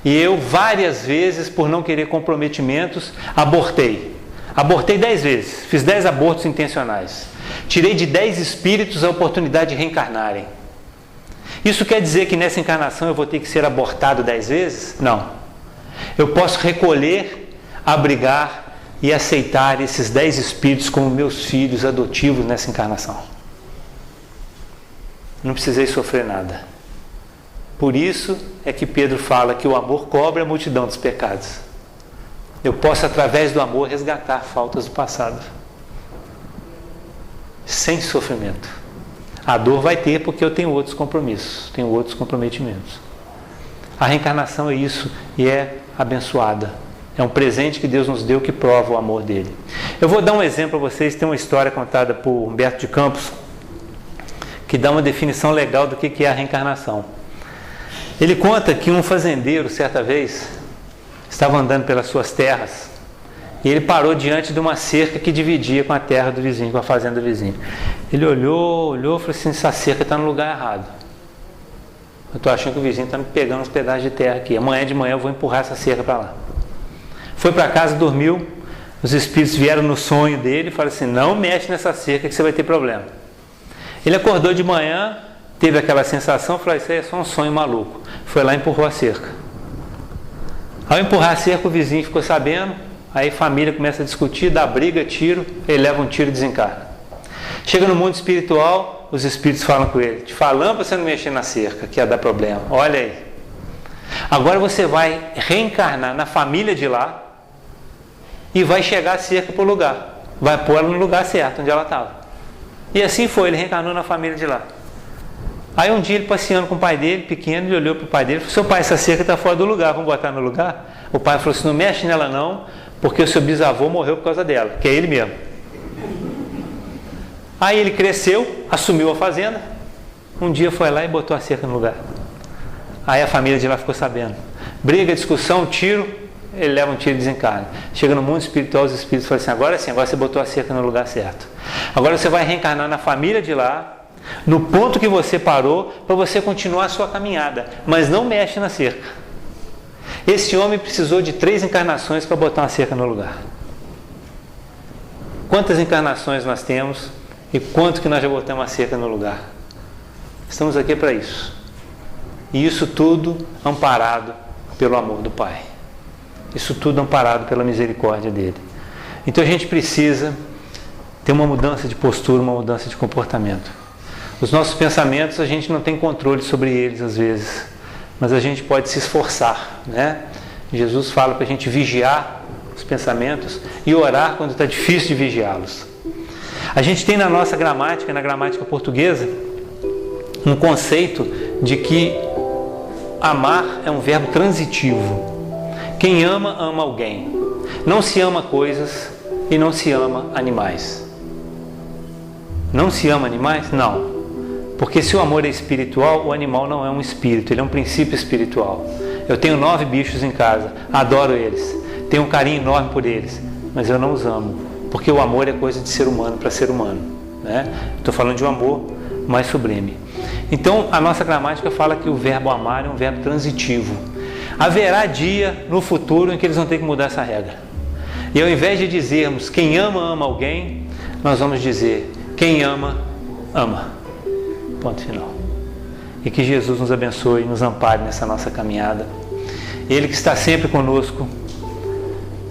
E eu várias vezes, por não querer comprometimentos, abortei. Abortei 10 vezes, fiz 10 abortos intencionais. Tirei de 10 espíritos a oportunidade de reencarnarem. Isso quer dizer que nessa encarnação eu vou ter que ser abortado 10 vezes? Não. Eu posso recolher, abrigar e aceitar esses 10 espíritos como meus filhos adotivos nessa encarnação. Não precisei sofrer nada. Por isso é que Pedro fala que o amor cobre a multidão dos pecados. Eu posso, através do amor, resgatar faltas do passado. Sem sofrimento. A dor vai ter porque eu tenho outros compromissos, tenho outros comprometimentos. A reencarnação é isso e é abençoada. É um presente que Deus nos deu que prova o amor dele. Eu vou dar um exemplo para vocês. Tem uma história contada por Humberto de Campos que dá uma definição legal do que é a reencarnação. Ele conta que um fazendeiro, certa vez, estava andando pelas suas terras e ele parou diante de uma cerca que dividia com a terra do vizinho, com a fazenda do vizinho. Ele olhou e falou assim, essa cerca está no lugar errado. Eu estou achando que o vizinho está me pegando uns pedaços de terra aqui. Amanhã de manhã eu vou empurrar essa cerca para lá. Foi para casa, dormiu, os espíritos vieram no sonho dele e falaram assim, não mexe nessa cerca que você vai ter problema. Ele acordou de manhã, teve aquela sensação, falou, isso aí é só um sonho maluco. Foi lá e empurrou a cerca. Ao empurrar a cerca, o vizinho ficou sabendo, aí a família começa a discutir, dá briga, tiro, ele leva um tiro e desencarna. Chega no mundo espiritual, os espíritos falam com ele, te falando para você não mexer na cerca, que ia dar problema, olha aí. Agora você vai reencarnar na família de lá, e vai chegar a cerca para o lugar. Vai pôr ela no lugar certo, onde ela estava. E assim foi, ele reencarnou na família de lá. Aí um dia ele passeando com o pai dele, pequeno, ele olhou para o pai dele e falou, seu pai, essa cerca está fora do lugar, vamos botar no lugar? O pai falou assim, não mexe nela não, porque o seu bisavô morreu por causa dela, que é ele mesmo. Aí ele cresceu, assumiu a fazenda, um dia foi lá e botou a cerca no lugar. Aí a família de lá ficou sabendo. Briga, discussão, tiro, ele leva um tiro e desencarna. Chega no mundo espiritual, os espíritos falam assim, agora sim, agora você botou a cerca no lugar certo. Agora você vai reencarnar na família de lá, no ponto que você parou, para você continuar a sua caminhada, mas não mexe na cerca. Esse homem precisou de 3 encarnações para botar uma cerca no lugar. quantas encarnações nós temos e quanto que nós já botamos a cerca no lugar. Estamos aqui para isso. E isso tudo amparado pelo amor do Pai. Isso tudo amparado pela misericórdia dele. Então a gente precisa ter uma mudança de postura, uma mudança de comportamento. Os nossos pensamentos, a gente não tem controle sobre eles às vezes, mas a gente pode se esforçar, né? Jesus fala para a gente vigiar os pensamentos e orar quando está difícil de vigiá-los. A gente tem na nossa gramática, na gramática portuguesa, um conceito de que amar é um verbo transitivo. Quem ama, ama alguém. Não se ama coisas e não se ama animais. Não se ama animais? Não. Porque se o amor é espiritual, o animal não é um espírito, ele é um princípio espiritual. Eu tenho 9 bichos em casa, adoro eles, tenho um carinho enorme por eles, mas eu não os amo, porque o amor é coisa de ser humano para ser humano, né? Estou falando de um amor mais sublime. Então, a nossa gramática fala que o verbo amar é um verbo transitivo. Haverá dia no futuro em que eles vão ter que mudar essa regra. E ao invés de dizermos quem ama, ama alguém, nós vamos dizer quem ama, ama. Ponto final. E que Jesus nos abençoe e nos ampare nessa nossa caminhada. Ele que está sempre conosco,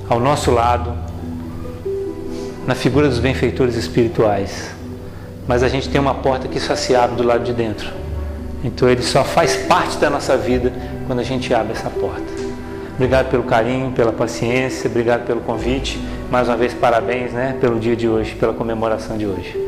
ao nosso lado, na figura dos benfeitores espirituais. Mas a gente tem uma porta que só se abre do lado de dentro. Então ele só faz parte da nossa vida quando a gente abre essa porta. Obrigado pelo carinho, pela paciência, obrigado pelo convite. Mais uma vez, parabéns, né, pelo dia de hoje, pela comemoração de hoje.